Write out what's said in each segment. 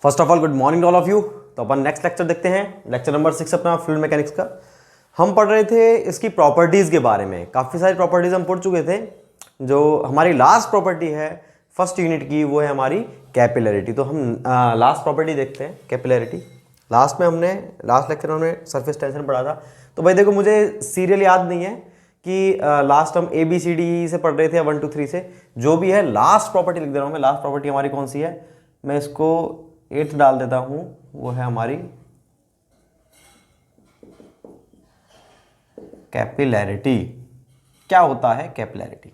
First of all good morning all of you. तो अपन next lecture देखते हैं, lecture number 6 अपना फ्लूइड मैकेनिक्स का। हम पढ़ रहे थे इसकी प्रॉपर्टीज़ के बारे में। काफ़ी सारी प्रॉपर्टीज़ हम पढ़ चुके थे। जो हमारी लास्ट प्रॉपर्टी है फर्स्ट यूनिट की वो है हमारी कैपिलरिटी। तो हम लास्ट प्रॉपर्टी देखते हैं, कैपिलरिटी। लास्ट लेक्चर में हमने सरफेस टेंशन पढ़ा था। तो भाई देखो, मुझे सीरियल याद नहीं है कि लास्ट हम ABCD से पढ़ रहे थे 1 2 3 से। जो भी है लास्ट प्रॉपर्टी लिख दे रहा हूँ मैं। लास्ट प्रॉपर्टी हमारी कौन सी है, मैं इसको 8th डाल देता हूँ, वो है हमारी कैपिलरिटी। क्या होता है कैपिलरिटी,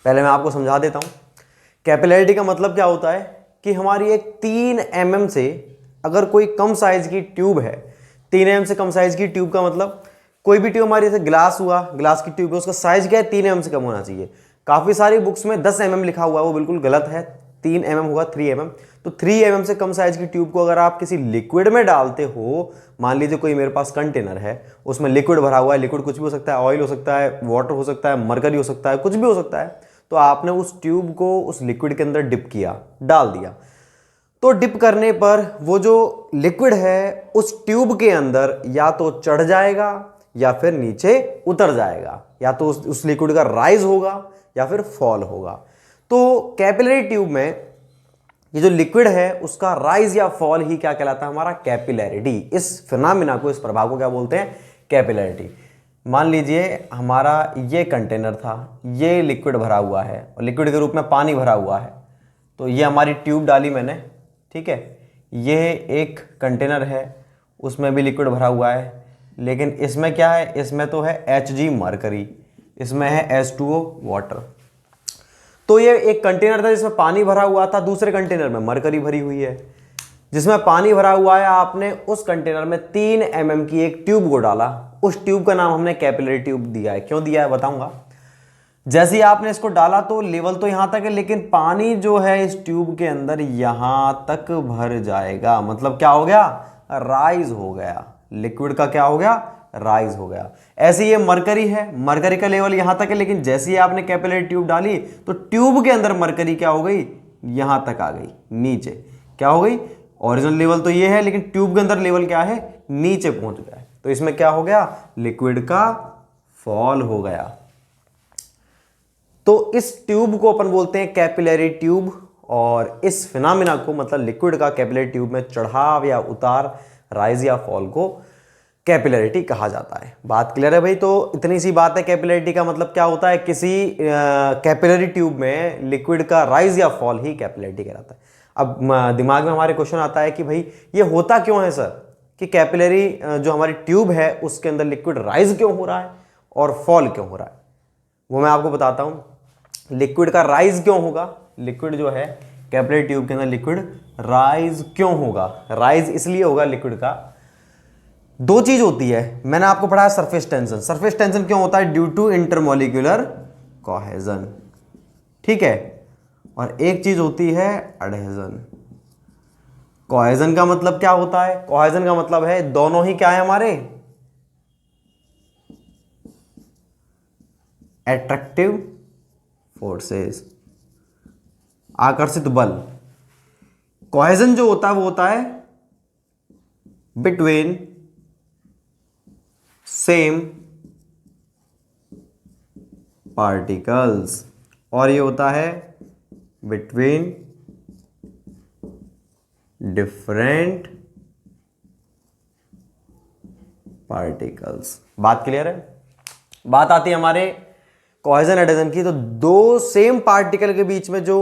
पहले मैं आपको समझा देता हूँ। कैपिलरिटी का मतलब क्या होता है कि हमारी एक 3 mm से अगर कोई कम साइज की ट्यूब है, 3 mm से कम साइज की ट्यूब का मतलब कोई भी ट्यूब हमारी, जैसे ग्लास हुआ, ग्लास की ट्यूब है, उसका साइज क्या है, 3 mm से कम होना चाहिए। काफ़ी सारी बुक्स में 10 mm लिखा हुआ है, वो बिल्कुल गलत है। 3 mm होगा, 3 mm। तो 3 mm से कम साइज की ट्यूब को अगर आप किसी लिक्विड में डालते हो, मान लीजिए कोई मेरे पास कंटेनर है, उसमें लिक्विड भरा हुआ है। लिक्विड कुछ भी हो सकता है, ऑयल हो सकता है, वाटर हो सकता है, मरकरी हो सकता है, कुछ भी हो सकता है। तो आपने उस ट्यूब को उस लिक्विड के अंदर डिप किया, डाल दिया। तो डिप करने पर वो जो लिक्विड है उस ट्यूब के अंदर या तो चढ़ जाएगा या फिर नीचे उतर जाएगा, या तो उस लिक्विड का राइज होगा या फिर फॉल होगा। तो कैपिलरी ट्यूब में ये जो लिक्विड है उसका राइज या फॉल ही क्या कहलाता है, हमारा कैपिलरिटी। इस फिनोमेना को, इस प्रभाव को क्या बोलते हैं, कैपिलरिटी। मान लीजिए हमारा ये कंटेनर था, ये लिक्विड भरा हुआ है और लिक्विड के रूप में पानी भरा हुआ है। तो ये हमारी ट्यूब डाली मैंने, ठीक है। ये एक कंटेनर है, उसमें भी लिक्विड भरा हुआ है, लेकिन इसमें क्या है, इसमें तो है Hg मरकरी, इसमें है H2O वाटर। तो ये एक कंटेनर था जिसमें पानी भरा हुआ था, दूसरे कंटेनर में मरकरी भरी हुई है। जिसमें पानी भरा हुआ है, आपने उस कंटेनर में 3 mm की एक ट्यूब को डाला। उस ट्यूब का नाम हमने कैपिलरी ट्यूब दिया है। क्यों दिया है बताऊंगा। जैसे ही आपने इसको डाला तो लेवल तो यहां तक है, लेकिन पानी जो है इस ट्यूब के अंदर यहां तक भर जाएगा। मतलब क्या हो गया, राइज हो गया। लिक्विड का क्या हो गया, राइज हो गया। ऐसे ये मरकरी है, मरकरी का लेवल यहां तक है, लेकिन जैसे ही आपने कैपिलरी ट्यूब डाली तो ट्यूब के अंदर मरकरी क्या हो गई, यहां तक आ गई, नीचे क्या हो गई। ओरिजिनल लेवल तो ये है, लेकिन ट्यूब के अंदर लेवल क्या है, नीचे पहुंच गया है। तो इसमें क्या हो गया, लिक्विड का फॉल हो गया। तो इस ट्यूब को अपन बोलते हैं कैपिलरी ट्यूब, और इस फिनोमेना को, मतलब लिक्विड का कैपिलरी ट्यूब में चढ़ाव या उतार, राइज या फॉल को कैपिलरिटी कहा जाता है। बात क्लियर है भाई। तो इतनी सी बात है, कैपिलरिटी का मतलब क्या होता है, किसी कैपिलरी ट्यूब में लिक्विड का राइज या फॉल ही कैपिलरिटी कहलाता है। अब दिमाग में हमारे क्वेश्चन आता है कि भाई ये होता क्यों है सर, कि कैपिलरी जो हमारी ट्यूब है उसके अंदर लिक्विड राइज क्यों हो रहा है और फॉल क्यों हो रहा है, वो मैं आपको बताता हूं। लिक्विड का राइज क्यों होगा, लिक्विड जो है कैपिलरी ट्यूब के अंदर लिक्विड राइज क्यों होगा, राइज इसलिए होगा लिक्विड का। दो चीज होती है, मैंने आपको पढ़ाया सरफेस टेंशन। सरफेस टेंशन क्यों होता है, ड्यू टू इंटरमोलिकुलर कोहेजन, ठीक है। और एक चीज होती है एडहेजन। कोहेजन का मतलब क्या होता है, कोहेजन का मतलब है दोनों ही क्या है हमारे, एट्रैक्टिव फोर्सेस, आकर्षित बल। कोहेजन जो होता है वो होता है बिटवीन सेम पार्टिकल्स, और ये होता है बिटवीन डिफरेंट पार्टिकल्स। बात क्लियर है। बात आती है हमारे कोहेजन एडहेजन की। तो दो सेम पार्टिकल के बीच में जो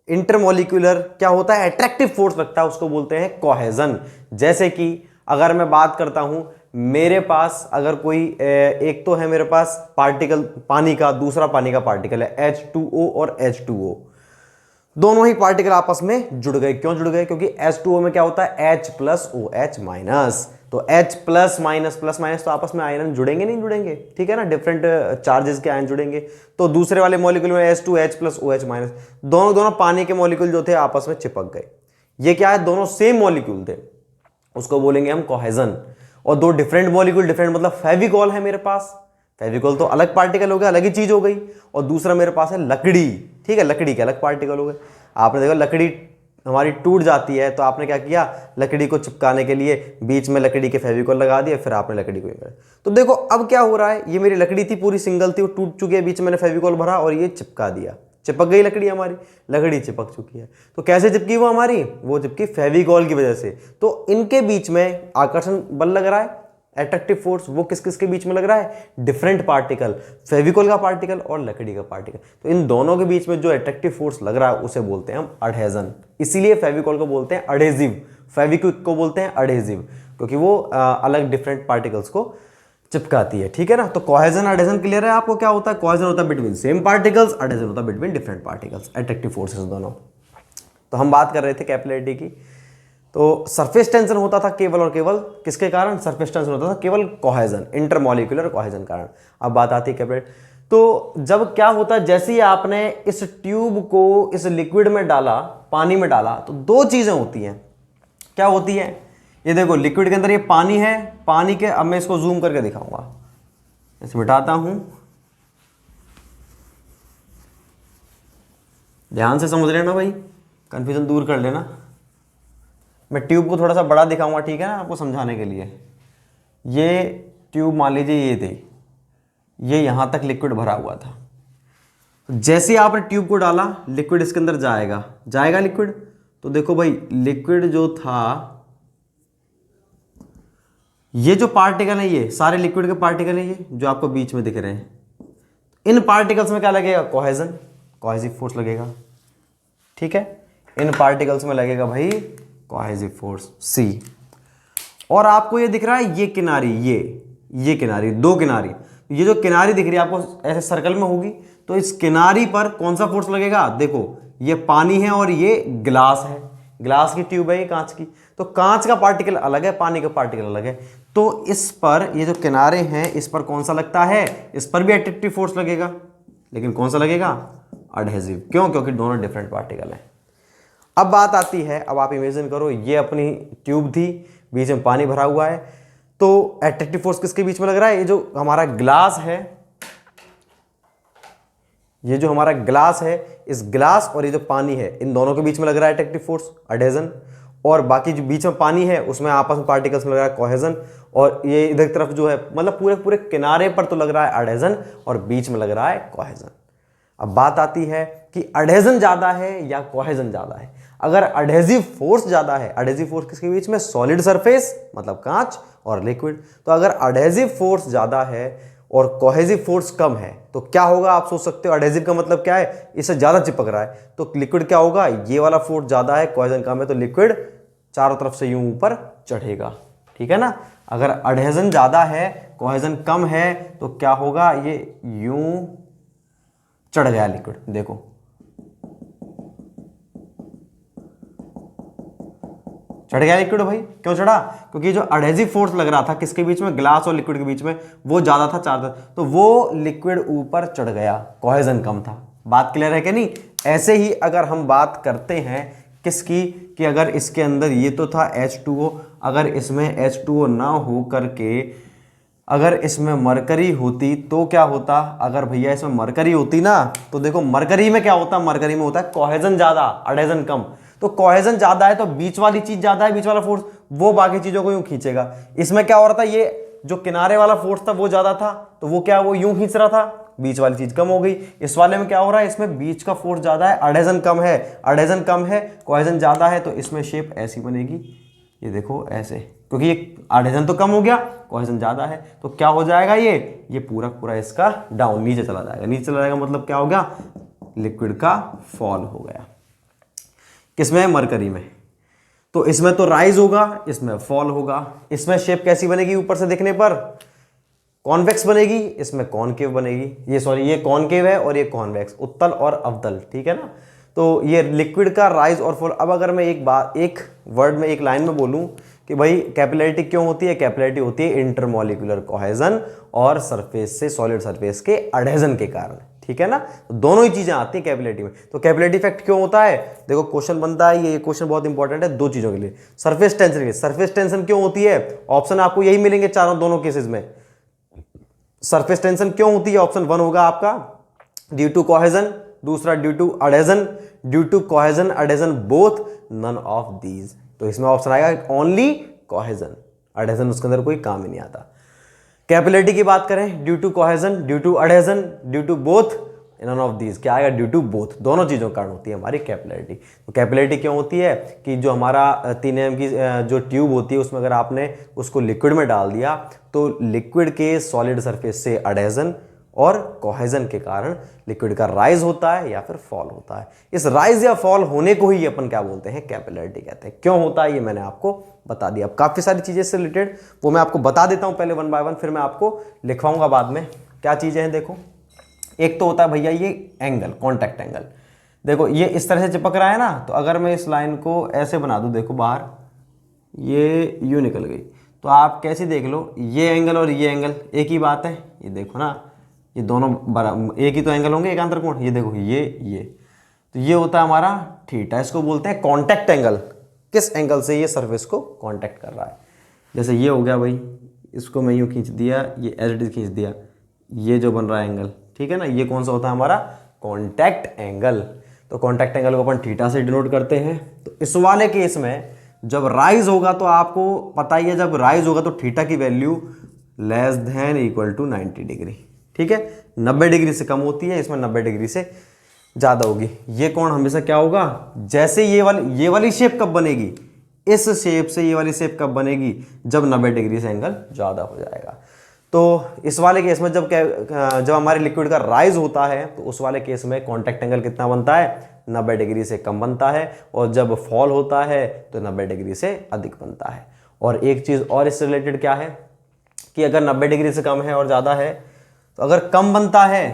इंटरमोलिकुलर क्या होता है, एट्रैक्टिव फोर्स लगता है, उसको बोलते हैं कोहेजन। जैसे कि अगर मैं बात करता हूं, मेरे पास अगर कोई एक तो है मेरे पास पार्टिकल पानी का, दूसरा पानी का पार्टिकल है H2O और H2O। दोनों ही पार्टिकल आपस में जुड़ गए। क्यों जुड़ गए, क्योंकि H2O में क्या होता है H प्लस OH माइनस। तो H plus minus plus minus तो आपस में आयन जुड़ेंगे नहीं जुड़ेंगे, ठीक है ना, डिफरेंट चार्जेस के आयन जुड़ेंगे। तो दूसरे वाले मॉलिक्यूल में H2H प्लस OH माइनस, दोनों पानी के मॉलिक्यूल जो थे आपस में चिपक गए। ये क्या है, दोनों सेम मॉलिक्यूल थे, उसको बोलेंगे हम कोहेजन। और दो डिफरेंट मॉलिक्यूल, डिफरेंट मतलब फेविकॉल है मेरे पास, फेविकॉल तो अलग पार्टिकल हो गया, अलग ही चीज हो गई। और दूसरा मेरे पास है लकड़ी, ठीक है, लकड़ी के अलग पार्टिकल हो गए। आपने देखा लकड़ी हमारी टूट जाती है तो आपने क्या किया, लकड़ी को चिपकाने के लिए बीच में लकड़ी के फेविकॉल लगा दिया, फिर आपने लकड़ी को कर। तो देखो अब क्या हो रहा है, ये मेरी लकड़ी थी पूरी सिंगल थी, वो टूट चुकी है, बीच में मैंने फेविकॉल भरा और ये चिपका दिया, चिपक गई लकड़ी, हमारी लकड़ी चिपक चुकी है। तो कैसे चिपकी वो हमारी, वो चिपकी फेविकॉल की वजह से। तो इनके बीच में आकर्षण बल लग रहा है, अट्रैक्टिव फोर्स, वो किस किस के बीच में लग रहा है, डिफरेंट पार्टिकल, फेविकॉल का पार्टिकल और लकड़ी का पार्टिकल। तो इन दोनों के बीच में जो अट्रैक्टिव फोर्स लग रहा है उसे बोलते हैं हम अडहेजन। इसीलिए फेविकॉल को बोलते हैं अडहेजिव, फेविक्विक को बोलते हैं अडहेजिव, क्योंकि वो अलग डिफरेंट पार्टिकल्स को चिपकाती है। ठीक है ना। तो कोहेजन अडहेजन क्लियर है आपको क्या होता है, कोहेजन होता है बिटवीन सेम पार्टिकल्स, अडहेजन होता है between different particles, attractive forces दोनों। तो हम बात कर रहे थे कैपिलरिटी की। तो सरफेस टेंशन होता था केवल और केवल किसके कारण, सरफेस टेंशन होता था केवल कोहेजन, इंटरमॉलिक्यूलर कोहेजन कारण। अब बात आती है कैपिलरिटी। तो जब क्या होता है, जैसे ही आपने इस ट्यूब को इस लिक्विड में डाला, पानी में डाला, तो दो चीजें होती हैं। क्या होती है, ये देखो लिक्विड के अंदर ये पानी है, पानी के, अब मैं इसको जूम करके दिखाऊंगा, इसे मिटाता हूं, ध्यान से समझ लेना भाई, कंफ्यूजन दूर कर लेना। मैं ट्यूब को थोड़ा सा बड़ा दिखाऊंगा, ठीक है ना, आपको समझाने के लिए। ये ट्यूब मान लीजिए ये थी, ये यहां तक लिक्विड भरा हुआ था। जैसे ही आपने ट्यूब को डाला, लिक्विड इसके अंदर जाएगा, जाएगा लिक्विड। तो देखो भाई लिक्विड जो था, ये जो पार्टिकल है, ये सारे लिक्विड के पार्टिकल हैं, ये जो आपको बीच में दिख रहे हैं, इन पार्टिकल्स में क्या लगेगा, कोहेजन, कोहेसिव फोर्स लगेगा। ठीक है, इन पार्टिकल्स में लगेगा भाई कोहेसिव फोर्स C। और आपको ये दिख रहा है ये किनारी, ये किनारी, दो किनारी, ये जो किनारी दिख रही है आपको ऐसे सर्कल में होगी, तो इस किनारी पर कौन सा फोर्स लगेगा, देखो ये पानी है और ये ग्लास है, ग्लास की ट्यूब है ये कांच की, तो कांच का पार्टिकल अलग है, पानी का पार्टिकल अलग है। तो इस पर ये जो किनारे हैं, इस पर कौन सा लगता है, इस पर भी अट्रैक्टिव फोर्स लगेगा, लेकिन कौन सा लगेगा, अडहेसिव। क्यों, क्योंकि दोनों डिफरेंट पार्टिकल हैं। अब बात आती है, अब आप इमेजिन करो ये अपनी ट्यूब थी, बीच में पानी भरा हुआ है, तो अट्रैक्टिव फोर्स किसके बीच में लग रहा है, ये जो हमारा ग्लास है, ये जो हमारा ग्लास है, इस ग्लास और ये जो पानी है, इन दोनों के बीच में लग रहा है अट्रैक्टिव फोर्स अडहेजन। और बाकी जो बीच में पानी है उसमें आपस में पार्टिकल्स में लग रहा है कोहेजन। और ये इधर तरफ जो है, मतलब पूरे पूरे किनारे पर तो लग रहा है अडहेजन और बीच में लग रहा है कोहेजन। अब बात आती है कि अडहेजन ज्यादा है या कोहेजन ज्यादा है। अगर अडहेसिव फोर्स ज्यादा है, अडहेसिव फोर्स किसके बीच में, सॉलिड सरफेस मतलब कांच और लिक्विड। तो अगर अडहेसिव फोर्स ज्यादा है और कोहेसिव फोर्स कम है, तो क्या होगा, आप सोच सकते हो अडहेसिव का मतलब क्या है, इससे ज्यादा चिपक रहा है, तो लिक्विड क्या होगा, ये वाला फोर्स ज्यादा है, कोहेजन कम है, तो लिक्विड चारों तरफ से यूं ऊपर चढ़ेगा। ठीक है ना। अगर अडहेजन ज्यादा है, कोहेजन कम है, तो क्या होगा, ये यूं चढ़ गया लिक्विड, देखो चढ़ गया लिक्विड भाई। क्यों चढ़ा, क्योंकि जो अडहेसिव फोर्स लग रहा था किसके बीच में, ग्लास और लिक्विड के बीच में, वो ज्यादा था, चार, तो वो लिक्विड ऊपर चढ़ गया, कोहेजन कम था। बात क्लियर है कि नहीं। ऐसे ही अगर हम बात करते हैं किसकी, कि अगर इसके अंदर ये तो था H2O, अगर इसमें H2O ना हो करके अगर इसमें मरकरी होती तो क्या होता, अगर भैया इसमें मरकरी होती ना, तो देखो मरकरी में क्या होता, मरकरी में होता है कोहेजन ज्यादा अडहेजन कम। तो कोहेजन ज्यादा है तो बीच वाली चीज ज्यादा है, बीच वाला फोर्स वो बाकी चीजों को यूं खींचेगा। इसमें क्या हो रहा था, ये जो किनारे वाला फोर्स था वो ज्यादा था, तो वो क्या, वो यूं खींच रहा था, बीच वाली चीज कम हो गई। इस वाले में क्या हो रहा है, इसमें बीच का फोर्स ज्यादा है, अडहेजन कम है, अडहेजन कम है, कोहेजन ज्यादा है, तो इसमें शेप ऐसी बनेगी, ये देखो ऐसे, क्योंकि ये अडहेजन तो कम हो गया, कोहेजन ज्यादा है, तो क्या हो जाएगा, ये पूरा पूरा इसका डाउन, नीचे चला जाएगा। नीचे चला जाएगा मतलब क्या हो गया, लिक्विड का फॉल हो गया। किसमें, मरकरी में। तो इसमें तो राइज होगा, इसमें फॉल होगा। इसमें शेप कैसी बनेगी, ऊपर से देखने पर कॉन्वेक्स बनेगी, इसमें कॉनकेव बनेगी। ये सॉरी, ये कॉनकेव है और ये कॉन्वेक्स, उत्तल और अवतल। ठीक है ना। तो ये लिक्विड का राइज और फॉल। अब अगर मैं एक वर्ड में, एक लाइन में बोलूं कि भाई कैपिलरिटी क्यों होती है, कैपिलरिटी होती है इंटरमॉलिक्यूलर कोहेजन और सरफेस से सॉलिड सरफेस के अडहेजन के कारण। ठीक है ना। तो दोनों ही चीजें आती हैं कैपिलरिटी में। तो कैपिलरिटी इफेक्ट क्यों होता है, देखो क्वेश्चन बनता है, ये क्वेश्चन बहुत इंपॉर्टेंट है दो चीजों के लिए। सरफेस टेंशन के लिए, सरफेस टेंशन क्यों होती है, ऑप्शन आपको यही मिलेंगे चारों, दोनों केसेस में। सरफेस टेंशन क्यों होती है, ऑप्शन 1 होगा आपका ड्यू टू कोहेजन, दूसरा due to adhesion, due to cohesion, adhesion, both, none of these. तो इसमें ऑप्शन आएगा ओनली कोहेजन, अडेजन उसके अंदर कोई काम ही नहीं आता। कैपिलरिटी की बात करें, due to cohesion, due to adhesion, due to both, none of these. क्या आएगा? ड्यू टू बोथ, दोनों चीज़ों के कारण होती है हमारी कैपिलरिटी। तो कैपिलरिटी क्यों होती है कि जो हमारा 3 mm की जो ट्यूब होती है उसमें अगर आपने उसको लिक्विड में डाल दिया तो लिक्विड के सॉलिड सरफेस से अडेजन और कोहेजन के कारण लिक्विड का राइज होता है या फिर फॉल होता है। इस राइज या फॉल होने को ही अपन क्या बोलते हैं? कैपिलरिटी कहते हैं। क्यों होता है ये मैंने आपको बता दिया। अब काफ़ी सारी चीज़ें इससे रिलेटेड वो मैं आपको बता देता हूँ पहले 1 बाय 1, फिर मैं आपको लिखवाऊंगा बाद में क्या चीज़ें हैं। देखो, एक तो होता है भैया ये एंगल, कॉन्टैक्ट एंगल। देखो ये इस तरह से चिपक रहा है ना, तो अगर मैं इस लाइन को ऐसे बना दूँ, देखो बाहर ये यूँ निकल गई, तो आप कैसे देख लो, ये एंगल और ये एंगल एक ही बात है। ये देखो ना, ये दोनों बराबर एक ही तो एंगल होंगे, एकांतर कोण। ये देखो ये तो ये होता है हमारा थीटा। इसको बोलते हैं कॉन्टैक्ट एंगल। किस एंगल से ये सरफेस को कॉन्टैक्ट कर रहा है। जैसे ये हो गया भाई, इसको मैं यूँ खींच दिया, ये एज इट इज खींच दिया, ये जो बन रहा है एंगल, ठीक है ना, ये कौन सा होता है हमारा? Contact angle. तो कॉन्टैक्ट एंगल को अपन थीटा से डिनोट करते हैं। तो इस वाले केस में जब राइज होगा तो आपको पता ही है, जब राइज होगा तो थीटा की value less than equal to 90 degree, ठीक है। 90 डिग्री से कम होती है, इसमें 90 डिग्री से ज़्यादा होगी। ये कोण हमेशा क्या होगा? जैसे ये वाली शेप कब बनेगी? इस शेप से ये वाली शेप कब बनेगी? जब 90 डिग्री से एंगल ज़्यादा हो जाएगा। तो इस वाले केस में जब हमारे लिक्विड का राइज होता है तो उस वाले केस में कॉन्टैक्ट एंगल कितना बनता है? 90 डिग्री से कम बनता है। और जब फॉल होता है तो 90 डिग्री से अधिक बनता है। और एक चीज़ और इससे रिलेटेड क्या है कि अगर 90 डिग्री से कम है और ज़्यादा है, तो अगर कम बनता है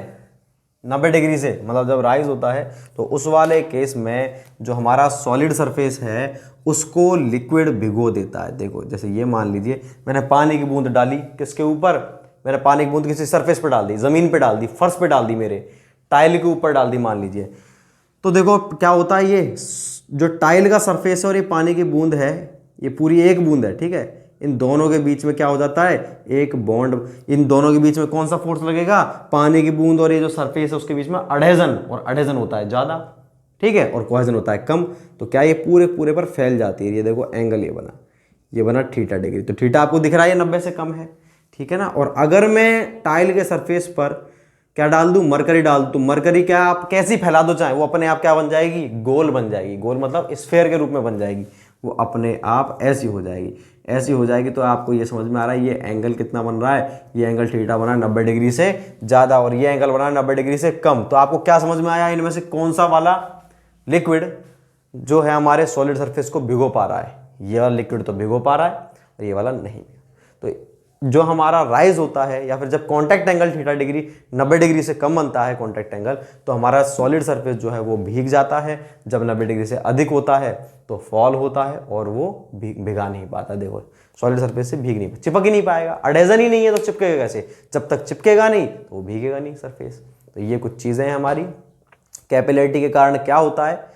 90 डिग्री से, मतलब जब राइज होता है, तो उस वाले केस में जो हमारा सॉलिड सरफेस है उसको लिक्विड भिगो देता है। देखो जैसे ये मान लीजिए मैंने पानी की बूंद डाली, किसके ऊपर? मैंने पानी की बूंद किसी सरफेस पे डाल दी, ज़मीन पे डाल दी, फर्श पे डाल दी, मेरे टाइल के ऊपर डाल दी मान लीजिए। तो देखो क्या होता है, ये जो टाइल का सरफेस है और ये पानी की बूंद है, ये पूरी एक बूंद है, ठीक है। इन दोनों के बीच में क्या हो जाता है? एक बॉन्ड। इन दोनों के बीच में कौन सा फोर्स लगेगा? पानी की बूंद और ये जो सरफेस है उसके बीच में अडेजन, और अडेजन होता है ज़्यादा, ठीक है, और कोहेजन होता है कम। तो क्या ये पूरे पर फैल जाती है। ये देखो एंगल ये बना थीटा डिग्री। तो थीटा आपको दिख रहा है 90 से कम है, ठीक है ना। और अगर मैं टाइल के सरफेस पर क्या डाल दूं? मरकरी डाल दूं। मरकरी क्या आप कैसी फैला दो चाहे, वो अपने आप क्या बन जाएगी? गोल बन जाएगी। गोल मतलब स्फेयर के रूप में बन जाएगी। वो अपने आप ऐसी हो जाएगी, ऐसी हो जाएगी। तो आपको ये समझ में आ रहा है ये एंगल कितना बन रहा है? ये एंगल थीटा बना 90 डिग्री से ज़्यादा और ये एंगल बना 90 डिग्री से कम। तो आपको क्या समझ में आया? इनमें से कौन सा वाला लिक्विड जो है हमारे सॉलिड सरफेस को भिगो पा रहा है? ये वाला लिक्विड तो भिगो पा रहा है और ये वाला नहीं। तो जो हमारा राइज होता है या फिर जब contact angle theta degree 90 degree से कम बनता है कॉन्टैक्ट एंगल, तो हमारा सॉलिड सरफेस जो है वो भीग जाता है। जब 90 डिग्री से अधिक होता है तो फॉल होता है और वो भिगा नहीं पाता। देखो सॉलिड सरफेस से भीग नहीं, चिपक ही नहीं पाएगा। अडेजन ही नहीं है तो चिपकेगा कैसे? जब तक चिपकेगा नहीं तो वो भीगेगा नहीं सरफेस। तो ये कुछ चीज़ें हैं हमारी। कैपिलरिटी के कारण क्या होता है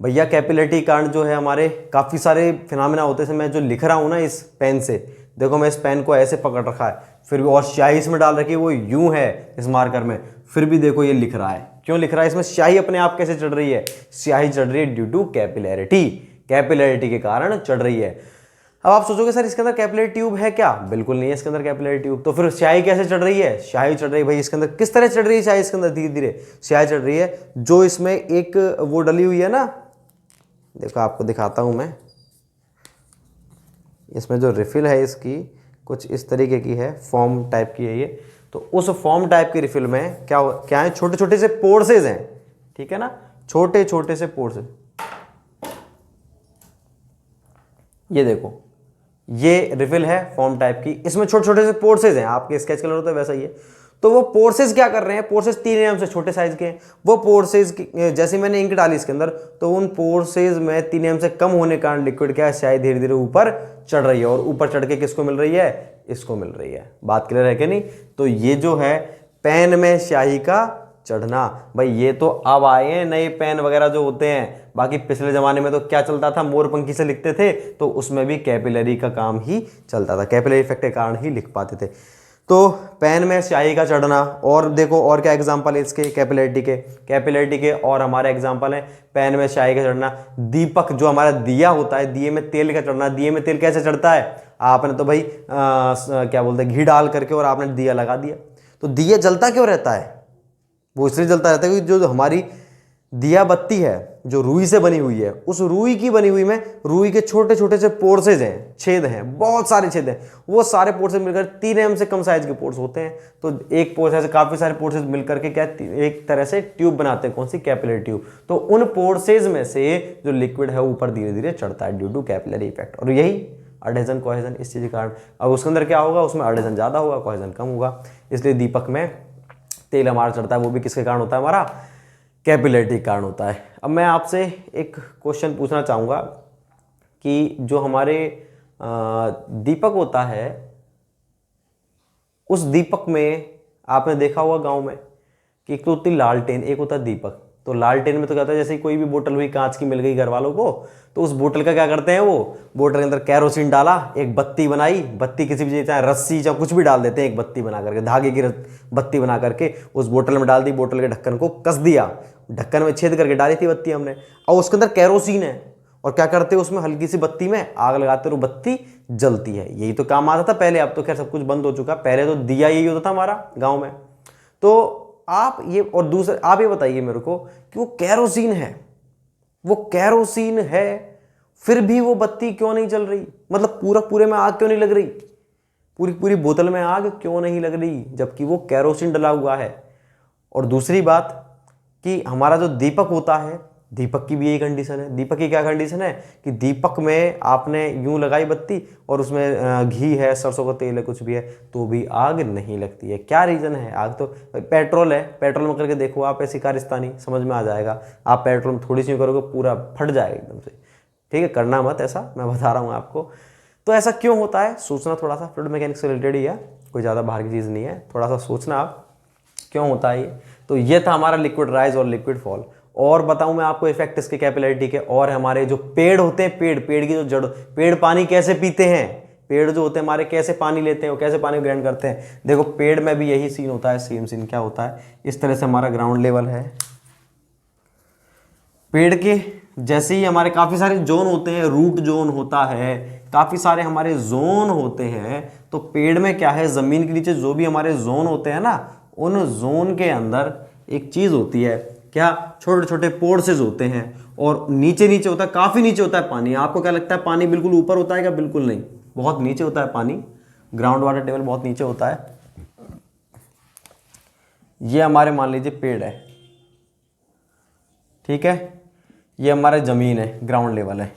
भैया? कैपिलरिटी के कारण जो है हमारे काफ़ी सारे फिनोमेना होते हैं। मैं जो लिख रहा हूँ ना इस पेन से, देखो मैं इस पेन को ऐसे पकड़ रखा है, फिर भी और स्याही इसमें डाल रखी है, वो यूं है इस मार्कर में, फिर भी देखो ये लिख रहा है। क्यों लिख रहा है? इसमें स्याही अपने आप कैसे चढ़ रही है? स्याही चढ़ रही है ड्यू टू कैपिलरिटी, कैपिलरिटी के कारण चढ़ रही है। अब आप सोचोगे सर इसके अंदर कैपिलरी ट्यूब है क्या? बिल्कुल नहीं है इसके अंदर कैपिलरी ट्यूब। तो फिर स्याही कैसे चढ़ रही है? स्याही चढ़ रही है भाई इसके अंदर। किस तरह चढ़ रही है स्याही इसके अंदर? धीरे धीरे स्याही चढ़ रही है। जो इसमें एक वो डली हुई है ना, देखो आपको दिखाता हूं मैं, इसमें जो रिफिल है इसकी कुछ इस तरीके की है, फॉर्म टाइप की है ये। तो उस फॉर्म टाइप की रिफिल में क्या है? छोटे छोटे से पोर्सेज हैं, ठीक है ना, छोटे छोटे से पोर्सेज। ये देखो ये रिफिल है फॉर्म टाइप की, इसमें छोटे छोटे से पोर्सेज हैं। आपके स्केच कलर होता है वैसा ही है। तो वो पोर्सेज क्या कर रहे हैं? पोर्सेज 3 mm से छोटे साइज के हैं। वो पोर्सेज जैसे मैंने इंक डाली इसके अंदर, तो उन पोर्सेज में 3 mm से कम होने के कारण लिक्विड क्या है? स्याही धीरे धीरे ऊपर चढ़ रही है। और ऊपर चढ़ के किसको मिल रही है? इसको मिल रही है। बात क्लियर है कि नहीं? तो ये जो है पेन में स्याही का चढ़ना, भाई ये तो अब आए हैं नए पेन वगैरह जो होते हैं। बाकी पिछले ज़माने में तो क्या चलता था? मोरपंखी से लिखते थे, तो उसमें भी कैपिलरी का काम ही चलता था, कैपिलरी इफेक्ट के कारण ही लिख पाते थे। तो पेन में स्याही का चढ़ना, और देखो और क्या एग्जांपल है इसके कैपिलरिटी के और हमारे एग्जांपल है पेन में स्याही का चढ़ना। दीपक जो हमारा दिया होता है, दिए में तेल का चढ़ना। दिए में तेल कैसे चढ़ता है? आपने तो भाई क्या बोलते हैं, घी डाल करके और आपने दिया लगा दिया। तो दिया जलता क्यों रहता है? वो इसलिए जलता रहता है क्योंकि जो हमारी दिया बत्ती है जो रुई से बनी हुई है, उस रुई की बनी हुई में रुई के छोटे छोटे से पोर्सेज हैं, छेद हैं, बहुत सारे छेद हैं। वो सारे पोर्सेज मिलकर 3 mm से कम साइज के पोर्स होते हैं। तो एक पोर्स ऐसे काफी सारे पोर्सेज मिलकर के क्या एक तरह से ट्यूब बनाते हैं। कौन सी? Capillary tube. तो उन पोर्सेज में से जो लिक्विड है ऊपर धीरे धीरे चढ़ता है ड्यू टू कैपिलरी इफेक्ट। और यही अडेजन कोहेजन इस चीज के कारण। अब उसके अंदर क्या होगा? उसमें अडेजन ज्यादा होगा, कोहेजन कम होगा। इसलिए दीपक में तेल हमारा चढ़ता है, वो भी किसके कारण होता है? हमारा कैपिलरिटी के कारण होता है। अब मैं आपसे एक क्वेश्चन पूछना चाहूँगा कि जो हमारे दीपक होता है, उस दीपक में आपने देखा होगा गांव में कि एक तो होती लालटेन, एक होता है दीपक। तो लालटेन में तो क्या होता है, जैसे कोई भी बोतल हुई कांच की मिल गई घर वालों को, तो उस बोतल का क्या करते हैं, वो बोतल के अंदर कैरोसिन डाला, एक बत्ती बनाई, बत्ती किसी भी चीज़ चाहे रस्सी चाहे कुछ भी डाल देते हैं, एक बत्ती बना करके, धागे की बत्ती बना करके उस बोतल में डाल दी, बोतल के ढक्कन को कस दिया, ढक्कन में छेद करके डाली थी बत्ती हमने, और उसके अंदर कैरोसिन है, और क्या करते हैं उसमें हल्की सी बत्ती में आग लगाते और बत्ती जलती है। यही तो काम आता था पहले। अब तो खैर सब कुछ बंद हो चुका, पहले तो दिया यही होता था हमारा गाँव में। तो आप ये, और दूसरा आप ये बताइए मेरे को कि वो कैरोसिन है, वो कैरोसिन है, फिर भी वो बत्ती क्यों नहीं जल रही? मतलब पूरे में आग क्यों नहीं लग रही? पूरी बोतल में आग क्यों नहीं लग रही, जबकि वो कैरोसिन डला हुआ है? और दूसरी बात कि हमारा जो दीपक होता है, दीपक की भी यही कंडीशन है। दीपक की क्या कंडीशन है कि दीपक में आपने यूं लगाई बत्ती और उसमें घी है, सरसों का तेल है, कुछ भी है, तो भी आग नहीं लगती है। क्या रीजन है? आग तो पेट्रोल है, पेट्रोल में करके देखो आप, ऐसी कारस्तानी समझ में आ जाएगा। आप पेट्रोल में थोड़ी सी करोगे पूरा फट जाएगा एकदम से। ठीक है, करना मत ऐसा, मैं बता रहा हूँ आपको। तो ऐसा क्यों होता है? सोचना थोड़ा सा, फ्लूइड मैकेनिक्स से रिलेटेड ही है, कोई ज़्यादा बाहर की चीज़ नहीं है। थोड़ा सा सोचना आप क्यों होता है ये। तो ये था हमारा लिक्विड राइज और लिक्विड फॉल। और बताऊं मैं आपको इफेक्ट इसके कैपिलरिटी के, और हमारे जो पेड़ होते हैं, पेड़ की जो जड़, पेड़ पानी कैसे पीते हैं? पेड़ जो होते हैं हमारे कैसे पानी लेते हैं, वो कैसे पानी ग्रहण करते हैं? देखो पेड़ में भी यही सीन होता है, सेम सीन। क्या होता है? इस तरह से हमारा ग्राउंड लेवल है, पेड़ के जैसे ही हमारे काफी सारे जोन होते हैं, रूट जोन होता है, काफी सारे हमारे जोन होते हैं। तो पेड़ में क्या है, जमीन के नीचे जो भी हमारे जोन होते हैं ना, उन जोन के अंदर एक चीज होती है, क्या? छोटे छोटे पोर्सेज होते हैं, और नीचे नीचे होता है, काफी नीचे होता है पानी। आपको क्या लगता है पानी बिल्कुल ऊपर होता है क्या? बिल्कुल नहीं, बहुत नीचे होता है पानी। ग्राउंड वाटर टेबल बहुत नीचे होता है। ये हमारे मान लीजिए पेड़ है, ठीक है, ये हमारा ज़मीन है, ग्राउंड लेवल है।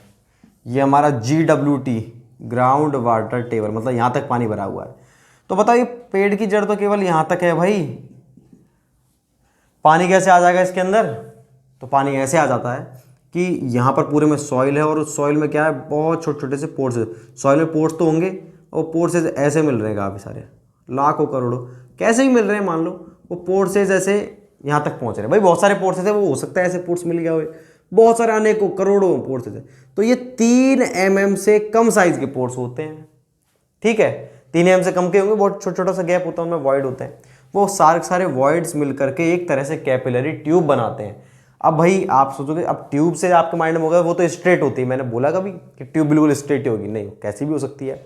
ये हमारा GWT ग्राउंड वाटर टेबल, मतलब यहाँ तक पानी भरा हुआ है। तो बताओ ये पेड़ की जड़ तो केवल यहाँ तक है भाई, पानी कैसे आ जाएगा इसके अंदर? तो पानी ऐसे आ जाता है कि यहाँ पर पूरे में सॉइल है, और उस सॉइल में क्या है, बहुत छोटे छोटे से पोर्स है। सॉइल में पोर्स तो होंगे, और पोर्सेज ऐसे मिल रहे हैं काफ़ी सारे, लाखों करोड़ों, कैसे ही मिल रहे हैं। मान लो वो पोर्सेज ऐसे यहाँ तक पहुँच रहे हैं भाई, बहुत सारे पोर्सेज है, वो हो सकता है ऐसे पोर्स मिल गया हो, बहुत सारे अनेकों करोड़ों पोर्सेज है। तो ये 3 mm से कम साइज के पोर्स होते हैं, ठीक है, 3 mm से कम के होंगे, बहुत छोटा छोटा सा गैप होता है, उनमें वॉइड होते हैं। वो सारे वॉइड्स मिल करके एक तरह से कैपिलरी ट्यूब बनाते हैं। अब भाई आप सोचोगे, अब ट्यूब से आपके माइंड में होगा वो तो स्ट्रेट होती है, मैंने बोला कभी कि ट्यूब बिल्कुल स्ट्रेट ही होगी? नहीं, कैसी भी हो सकती है।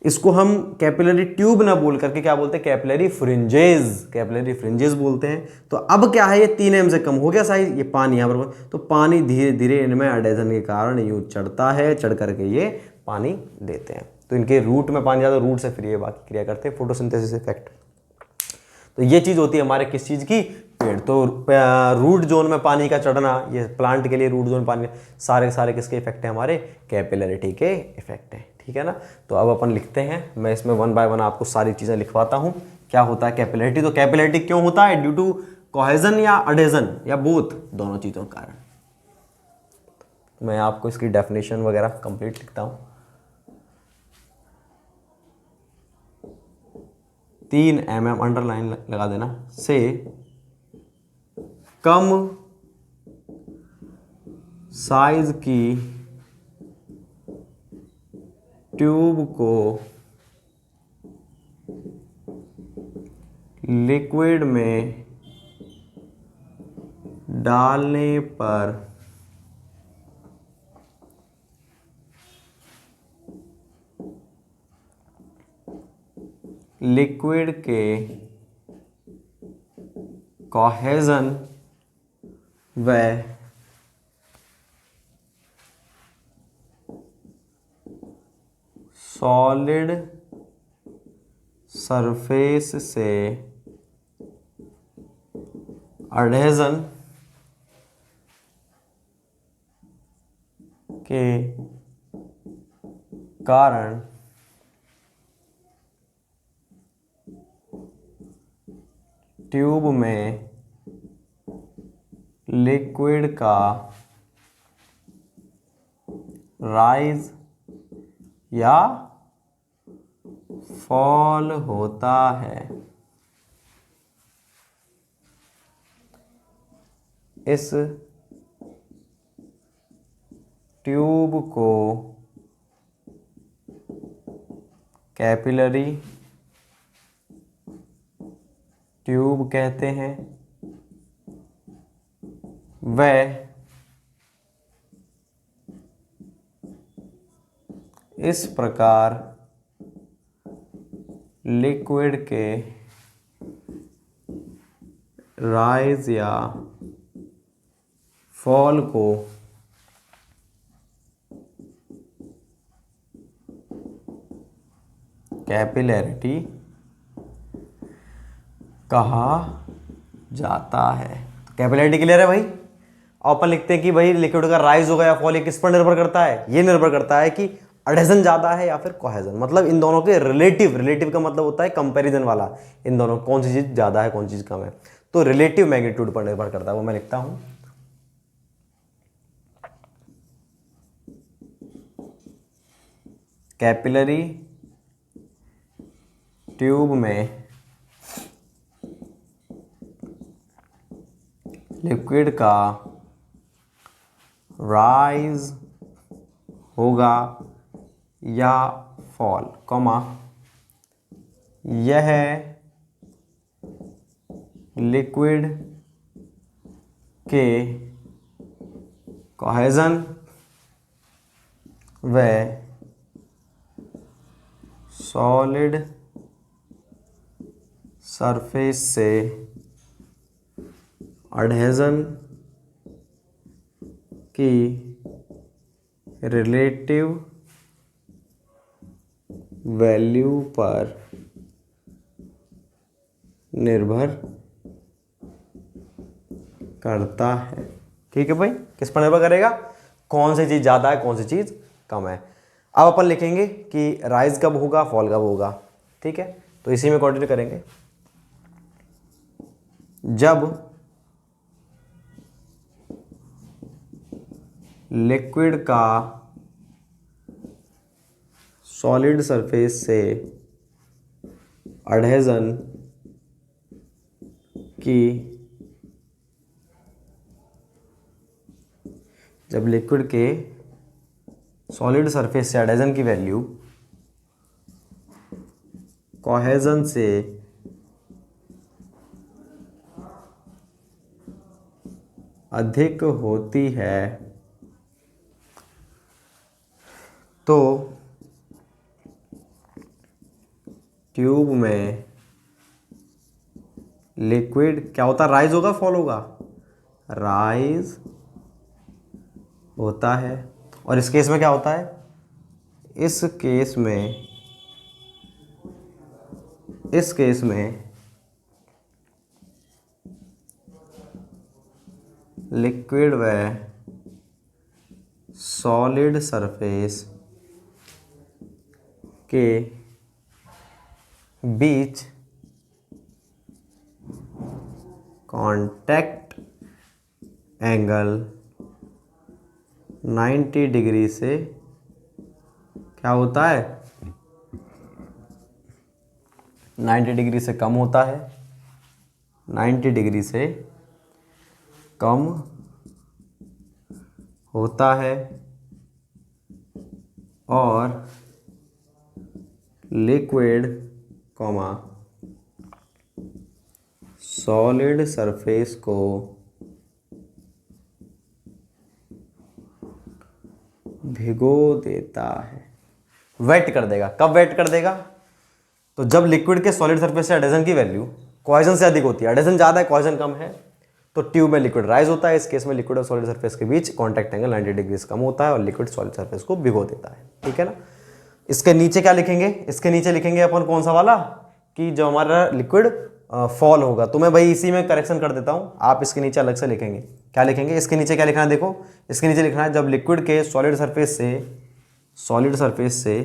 इसको हम कैपिलरी ट्यूब ना बोल करके क्या बोलते हैं, कैपिलरी फ्रिंजेस बोलते हैं। तो अब क्या है, ये 3 mm से कम हो गया साइज, ये पानी यहाँ पर, तो पानी धीरे धीरे इनमें एडेजन के कारण यूँ चढ़ता है, चढ़ करके ये पानी देते हैं। तो इनके रूट में पानी ज़्यादा, रूट से फिर ये बाकी क्रिया करते हैं, फोटोसिंथेसिस इफेक्ट। तो ये चीज़ होती है हमारे किस चीज़ की, पेड़। तो रूट जोन में पानी का चढ़ना, ये प्लांट के लिए रूट जोन पानी, सारे किसके इफेक्ट है, हमारे कैपिलरिटी के इफेक्ट है, ठीक है ना। तो अब अपन लिखते हैं, मैं इसमें 1 बाय 1 आपको सारी चीज़ें लिखवाता हूँ। क्या होता है कैपिलरिटी? तो कैपिलरिटी क्यों होता है? ड्यू टू कोहेजन या अडेजन या बोथ, दोनों चीज़ों के कारण। मैं आपको इसकी डेफिनेशन वगैरह कंप्लीट लिखता हूँ। 3 mm अंडरलाइन लगा देना, से कम साइज की ट्यूब को लिक्विड में डालने पर लिक्विड के कोहेजन व सॉलिड सरफेस से एडहेजन के कारण ट्यूब में लिक्विड का राइज या फॉल होता है। इस ट्यूब को कैपिलरी ट्यूब कहते हैं। वह इस प्रकार लिक्विड के राइज या फॉल को कैपिलैरिटी कहा जाता है। कैपिलैरिटी क्लियर है भाई। और अपन लिखते हैं कि भाई लिक्विड का राइज होगा या फॉल, ये किस पर निर्भर करता है? ये निर्भर करता है कि एडहेजन ज्यादा है या फिर कोहेजन, मतलब इन दोनों के रिलेटिव का मतलब होता है कंपैरिजन वाला, इन दोनों कौन सी चीज ज्यादा है कौन सी चीज कम है, तो रिलेटिव मैग्नीट्यूड पर निर्भर करता है। वो मैं लिखता हूं, कैपिलरी ट्यूब में लिक्विड का राइज होगा या फॉल, कॉमा यह लिक्विड के कोहेजन व सॉलिड सरफेस से एडहेजन की रिलेटिव वैल्यू पर निर्भर करता है। ठीक है भाई, किस पर निर्भर करेगा? कौन सी चीज ज्यादा है कौन सी चीज कम है। अब अपन लिखेंगे कि राइज कब होगा फॉल कब होगा। ठीक है, तो इसी में कंटिन्यू करेंगे। जब लिक्विड का सॉलिड सरफेस से एडहेजन की जब लिक्विड के सॉलिड सरफेस से एडहेजन की वैल्यू कोहेजन से अधिक होती है तो ट्यूब में लिक्विड क्या होता है? राइज होगा फॉल होगा? राइज होता है। और इस केस में क्या होता है? इस केस में लिक्विड व सॉलिड सरफेस के बीच कांटेक्ट एंगल 90 डिग्री से क्या होता है? 90 डिग्री से कम होता है। 90 डिग्री से कम होता है और लिक्विड कॉमा सॉलिड सरफेस को भिगो देता है, वेट कर देगा। कब वेट कर देगा? तो जब लिक्विड के सॉलिड सरफेस से एडेशन की वैल्यू कॉइजन से अधिक होती है, एडेशन ज़्यादा है कॉइजन कम है, तो ट्यूब में लिक्विड राइज होता है। इस केस में लिक्विड और सॉलिड सरफेस के बीच कॉन्टैक्ट एंगल 90 डिग्री से कम होता है और लिक्विड सॉलिड सरफेस को भिगो देता है। ठीक है ना। इसके नीचे क्या लिखेंगे? इसके नीचे लिखेंगे अपन कौन सा वाला, कि जो हमारा लिक्विड फॉल होगा। तो मैं भाई इसी में करेक्शन कर देता हूं, आप इसके नीचे अलग से लिखेंगे। क्या लिखेंगे इसके नीचे? क्या लिखना है देखो, इसके नीचे लिखना है जब लिक्विड के सॉलिड सरफेस से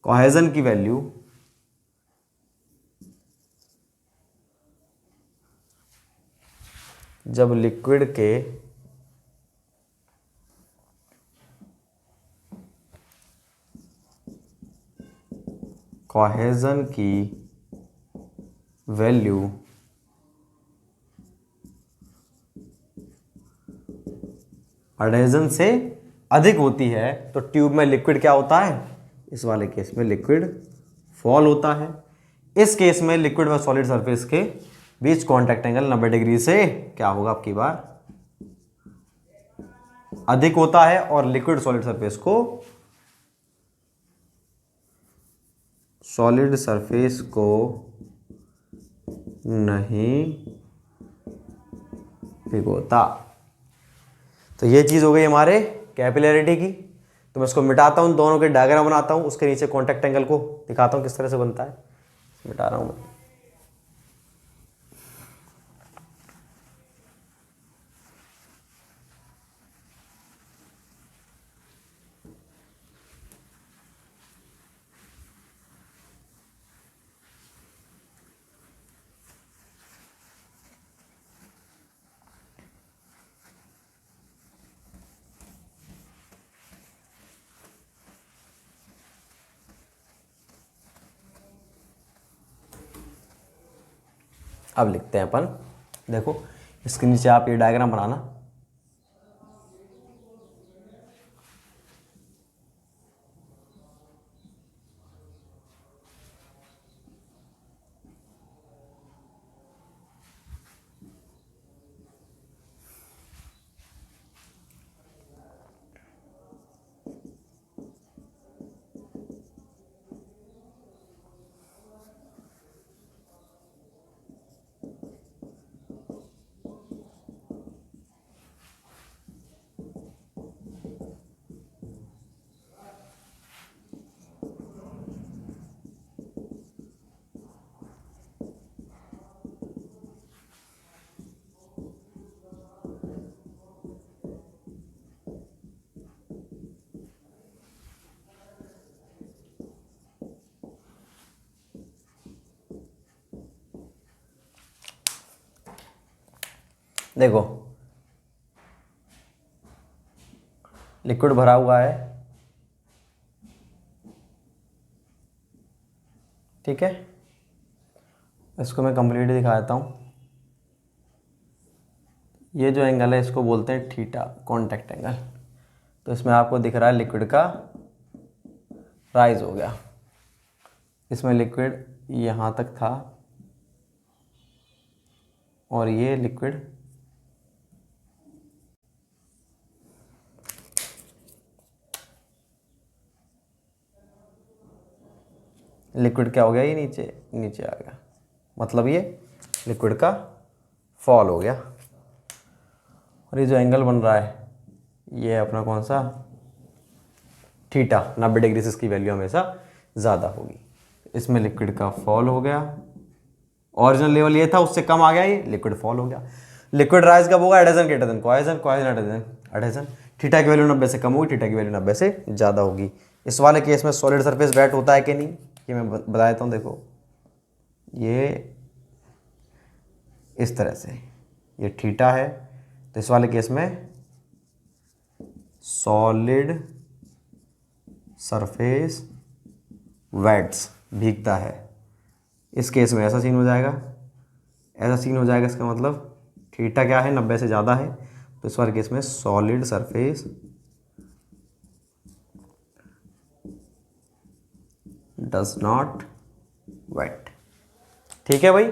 कोहेजन की वैल्यू जब लिक्विड के कोहेजन की वैल्यू एडेशन से अधिक होती है तो ट्यूब में लिक्विड क्या होता है? इस वाले केस में लिक्विड फॉल होता है। इस केस में लिक्विड व सॉलिड सरफेस के बीच कांटेक्ट एंगल 90 डिग्री से क्या होगा आपकी बार? अधिक होता है और लिक्विड सॉलिड सरफेस को नहीं भिगोता। तो ये चीज हो गई हमारे कैपिलैरिटी की। तो मैं इसको मिटाता हूं, दोनों के डायग्राम बनाता हूं, उसके नीचे कांटेक्ट एंगल को दिखाता हूं किस तरह से बनता है। मिटा रहा हूं मैं। अब लिखते हैं अपन, देखो इसके नीचे आप ये डायग्राम बनाना। देखो लिक्विड भरा हुआ है, ठीक है। इसको मैं कंप्लीट दिखा देता हूँ। ये जो एंगल है इसको बोलते हैं थीटा, कांटेक्ट एंगल। तो इसमें आपको दिख रहा है लिक्विड का राइज हो गया। इसमें लिक्विड यहाँ तक था और ये लिक्विड क्या हो गया? ये नीचे आ गया, मतलब ये लिक्विड का फॉल हो गया। और ये जो एंगल बन रहा है ये अपना कौन सा? थीटा। 90 डिग्री से इसकी वैल्यू हमेशा ज़्यादा होगी। इसमें लिक्विड का फॉल हो गया, ओरिजिनल लेवल ये था उससे कम आ गया, ये लिक्विड फॉल हो गया। लिक्विड राइज कब होगा? एडेशन के एडेशन, कोहेजन एडेशन। थीटा की वैल्यू 90 से कम होगी, थीटा की वैल्यू 90 से ज़्यादा होगी। इस वाले केस में सॉलिड सरफेस वेट होता है कि नहीं, ये मैं बता देता हूँ। देखो ये इस तरह से, ये थीटा है, तो इस वाले केस में सॉलिड सरफेस वेट्स, भीगता है। इस केस में ऐसा सीन हो जाएगा, ऐसा सीन हो जाएगा। इसका मतलब थीटा क्या है? 90 से ज़्यादा है। तो इस वाले केस में solid surface does not wet. ठीक है भाई,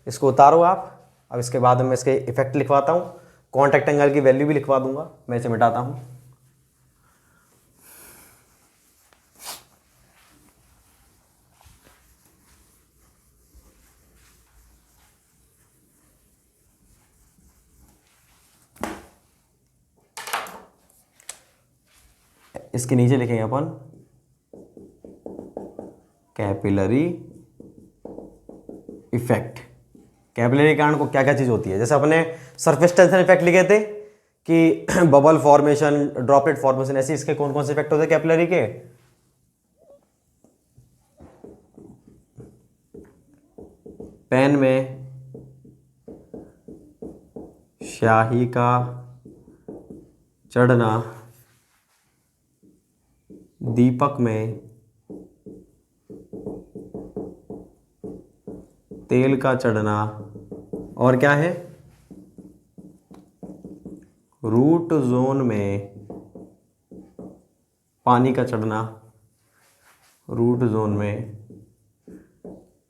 इसको उतारो आप। अब इसके बाद मैं इसके इफेक्ट लिखवाता हूँ, कॉन्टैक्ट एंगल की वैल्यू भी लिखवा दूंगा। मैं इसे मिटाता हूँ। इसके नीचे लिखेंगे अपन कैपिलरी इफेक्ट। कैपिलरी कांड को क्या क्या चीज होती है, जैसे अपने सरफेस टेंशन इफेक्ट लिखे थे कि बबल फॉर्मेशन, ड्रॉपलेट फॉर्मेशन, ऐसे इसके कौन कौन से इफेक्ट होते हैं कैपिलरी के। पेन में स्याही का चढ़ना, दीपक में तेल का चढ़ना, और क्या है, रूट जोन में पानी का चढ़ना, रूट जोन में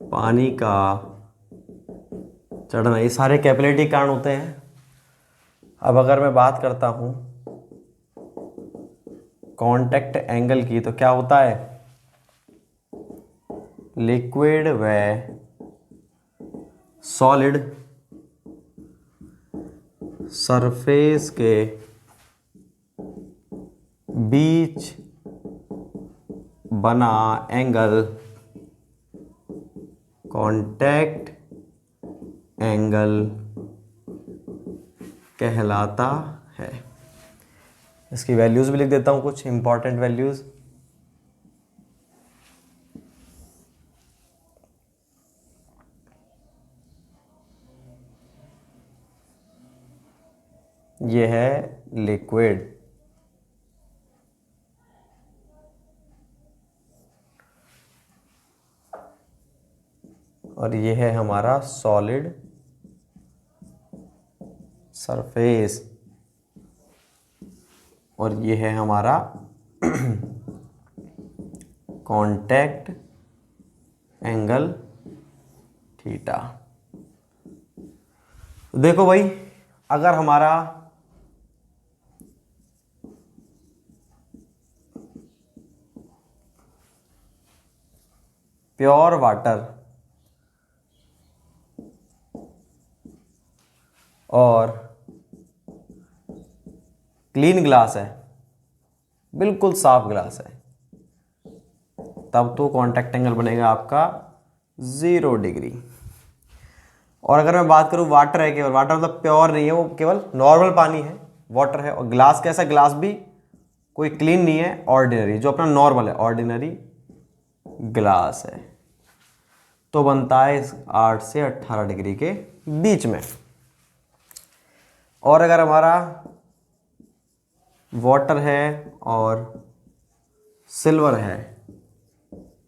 पानी का चढ़ना, ये सारे कैपिलरी कारण होते हैं। अब अगर मैं बात करता हूं कांटेक्ट एंगल की, तो क्या होता है, लिक्विड व सॉलिड सरफेस के बीच बना एंगल कांटेक्ट एंगल कहलाता है। इसकी वैल्यूज भी लिख देता हूं, कुछ इंपॉर्टेंट वैल्यूज। ये है लिक्विड, और ये है हमारा सॉलिड सरफेस, और ये है हमारा कांटेक्ट एंगल थीटा। देखो भाई, अगर हमारा प्योर वाटर और क्लीन ग्लास है, बिल्कुल साफ ग्लास है, तब तो कांटेक्ट एंगल बनेगा आपका 0 डिग्री। और अगर मैं बात करूं वाटर है, केवल वाटर मतलब प्योर नहीं है, वो केवल नॉर्मल पानी है, वाटर है, और ग्लास कैसा, ग्लास भी कोई क्लीन नहीं है, ऑर्डिनरी, जो अपना नॉर्मल है, ऑर्डिनरी ग्लास है, तो बनता है 8 से 18 डिग्री के बीच में। और अगर हमारा वाटर है और सिल्वर है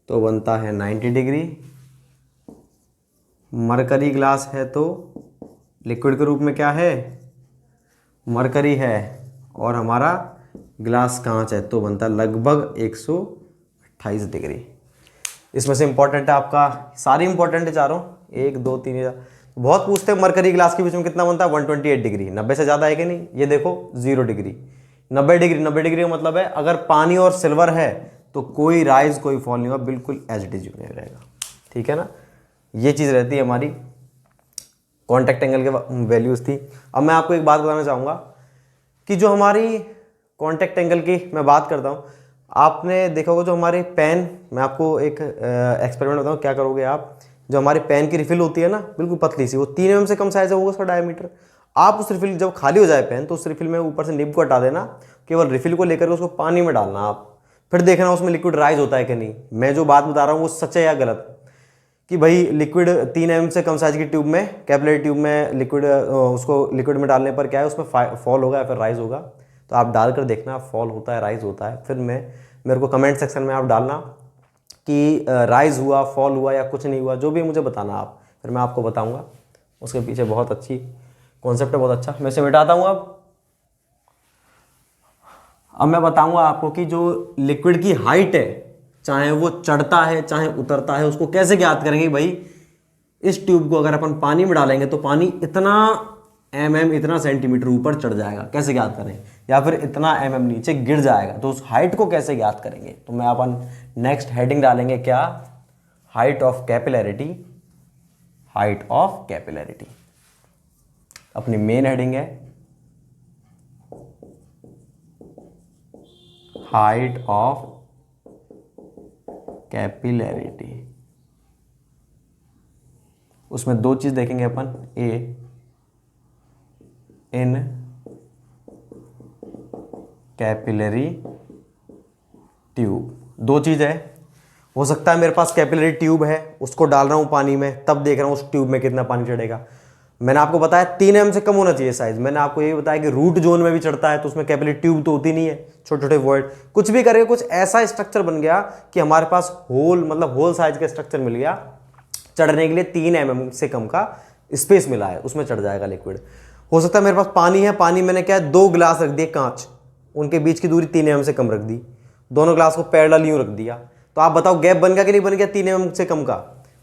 तो बनता है 90 डिग्री। मरकरी ग्लास है तो लिक्विड के रूप में क्या है, मरकरी है, और हमारा ग्लास कांच है तो बनता है लगभग 128 डिग्री। इसमें से इंपॉर्टेंट है आपका, सारी इंपॉर्टेंट है चारों, 1 2 3 बहुत पूछते हैं मरकरी ग्लास के बीच में कितना बनता है, 128 डिग्री। 90 से ज़्यादा है कि नहीं, ये देखो 0 डिग्री, 90 डिग्री। 90 डिग्री का मतलब है अगर पानी और सिल्वर है तो कोई राइज कोई फॉल नहीं होगा, बिल्कुल एज इट इज रहेगा, ठीक है ना। ये चीज़ रहती है हमारी कॉन्टैक्ट एंगल के वैल्यूज़ थी। अब मैं आपको एक बात बताना चाहूँगा कि जो हमारी कॉन्टैक्ट एंगल की मैं बात करता हूँ, आपने देखा होगा जो हमारे पेन, मैं आपको एक एक्सपेरिमेंट बताऊँ, क्या करोगे आप, जो हमारे पेन की रिफिल होती है ना, बिल्कुल पतली सी, वो 3 mm से कम साइज होगा उसका डायमीटर। आप उस रिफिल जब खाली हो जाए पेन तो उस रिफिल में ऊपर से निब को हटा देना, केवल रिफिल को लेकर उसको पानी में डालना आप, फिर देखना उसमें लिक्विड राइज होता है कि नहीं। मैं जो बात बता रहा हूँ वो सच है या गलत, कि भाई लिक्विड 3 mm से कम साइज की ट्यूब में, कैपिलरी ट्यूब में लिक्विड, उसको लिक्विड में डालने पर क्या है, उसमें फॉल होगा या फिर राइज होगा। तो आप डालकर देखना फॉल होता है, राइज होता है, फिर मेरे को कमेंट सेक्शन में आप डालना कि राइज हुआ, फॉल हुआ या कुछ नहीं हुआ, जो भी मुझे बताना आप, फिर मैं आपको बताऊंगा। उसके पीछे बहुत अच्छी कॉन्सेप्ट है, बहुत अच्छा। मैं इसे मिटाता हूँ। अब मैं बताऊंगा आपको कि जो लिक्विड की हाइट है, चाहे वो चढ़ता है चाहे उतरता है, उसको कैसे ज्ञात करेंगे भाई, इस ट्यूब को अगर अपन पानी में डालेंगे तो पानी इतना इतना सेंटीमीटर ऊपर चढ़ जाएगा, कैसे ज्ञात करें, या फिर इतना नीचे गिर जाएगा, तो उस हाइट को कैसे ज्ञात करेंगे। तो मैं अपन नेक्स्ट हेडिंग डालेंगे क्या, height of capillarity, height of capillarity अपनी मेन हेडिंग है, हाइट ऑफ कैपिलैरिटी। उसमें दो चीज देखेंगे अपन, ए इन कैपिलरी ट्यूब, दो चीज है। हो सकता है मेरे पास कैपिलरी ट्यूब है, उसको डाल रहा हूं पानी में, तब देख रहा हूं उस ट्यूब में कितना पानी चढ़ेगा। मैंने आपको बताया 3 mm से कम होना चाहिए साइज। मैंने आपको ये बताया कि रूट जोन में भी चढ़ता है तो उसमें कैपिलरी ट्यूब तो होती नहीं है, छोटे छोटे वॉइड, कुछ भी करें, कुछ ऐसा स्ट्रक्चर बन गया कि हमारे पास होल, मतलब होल साइज का स्ट्रक्चर मिल गया, चढ़ने के लिए 3 mm से कम का स्पेस मिला है, उसमें चढ़ जाएगा लिक्विड। हो सकता है मेरे पास पानी है, पानी मैंने क्या है 2 गिलास रख दिए कांच, उनके बीच की दूरी 3 mm से कम रख दी, दोनों ग्लास को पैरेलल यूं रख दिया, तो आप बताओ गैप बन गया कि नहीं बन गया 3 mm से कम का।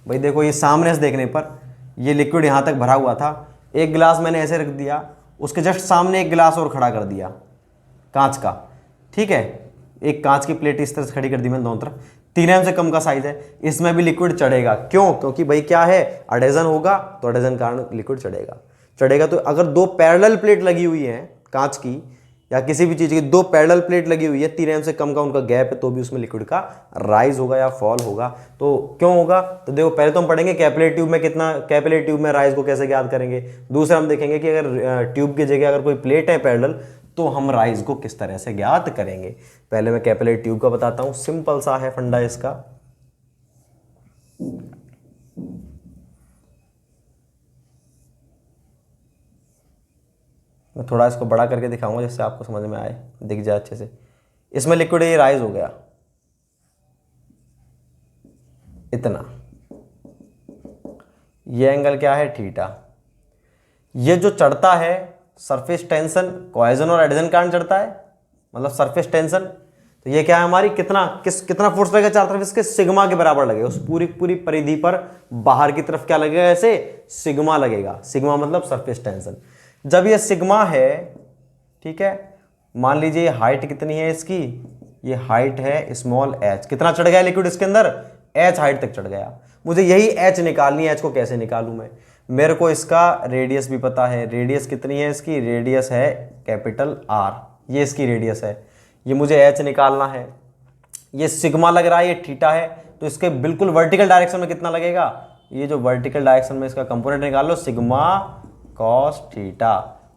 भाई देखो ये सामने से देखने पर ये लिक्विड यहाँ तक भरा हुआ था, एक गिलास मैंने ऐसे रख दिया, उसके जस्ट सामने एक गिलास और खड़ा कर दिया कांच का, ठीक है, एक कांच की प्लेट इस तरह से खड़ी कर दी मैंने दोनों तरफ, 3 mm से कम का साइज है, इसमें भी लिक्विड चढ़ेगा। क्यों? क्योंकि भाई क्या है, एडेजन होगा, तो एडेजन कारण लिक्विड चढ़ेगा। तो अगर 2 पैरेलल प्लेट लगी हुई है कांच की या किसी भी चीज की, 2 पैरेलल प्लेट लगी हुई है, 3 mm से कम का उनका गैप है, तो भी उसमें लिक्विड का राइज होगा या फॉल होगा। तो क्यों होगा, तो देखो पहले तो हम पढ़ेंगे कैपिलरी ट्यूब में कितना, कैपिलरी ट्यूब में राइज को कैसे ज्ञात करेंगे। दूसरा हम देखेंगे कि अगर ट्यूब की जगह अगर कोई प्लेट है पैरेलल, तो हम राइज को किस तरह से ज्ञात करेंगे। पहले मैं कैपिलरी ट्यूब का बताता हूं, सिंपल सा है फंडा इसका। मैं थोड़ा इसको बड़ा करके दिखाऊंगा जिससे आपको समझ में आए, दिख जाए अच्छे से। इसमें लिक्विड ये राइज हो गया इतना, ये एंगल क्या है, थीटा। ये जो चढ़ता है सरफेस टेंशन कोहेजन और एडहेजन कारण चढ़ता है, मतलब सरफेस टेंशन, तो ये क्या है हमारी, कितना फोर्स लगेगा चारों तरफ, इसके सिग्मा के बराबर लगेगा। उस पूरी परिधि पर बाहर की तरफ क्या लगेगा, ऐसे सिग्मा लगेगा। सिग्मा मतलब सरफेस टेंशन। जब ये सिग्मा है, ठीक है, मान लीजिए हाइट कितनी है इसकी, ये हाइट है स्मॉल h, कितना चढ़ गया लिक्विड इसके अंदर, h हाइट तक चढ़ गया। मुझे यही h निकालनी है, h को कैसे निकालूं मैं, मेरे को इसका रेडियस भी पता है, रेडियस कितनी है इसकी, रेडियस है कैपिटल R, ये इसकी रेडियस है, ये मुझे h निकालना है। ये सिग्मा लग रहा है, ये थीटा है, तो इसके बिल्कुल वर्टिकल डायरेक्शन में कितना लगेगा, ये जो वर्टिकल डायरेक्शन में इसका कंपोनेंट निकाल लो, सिग्मा कॉस थीटा,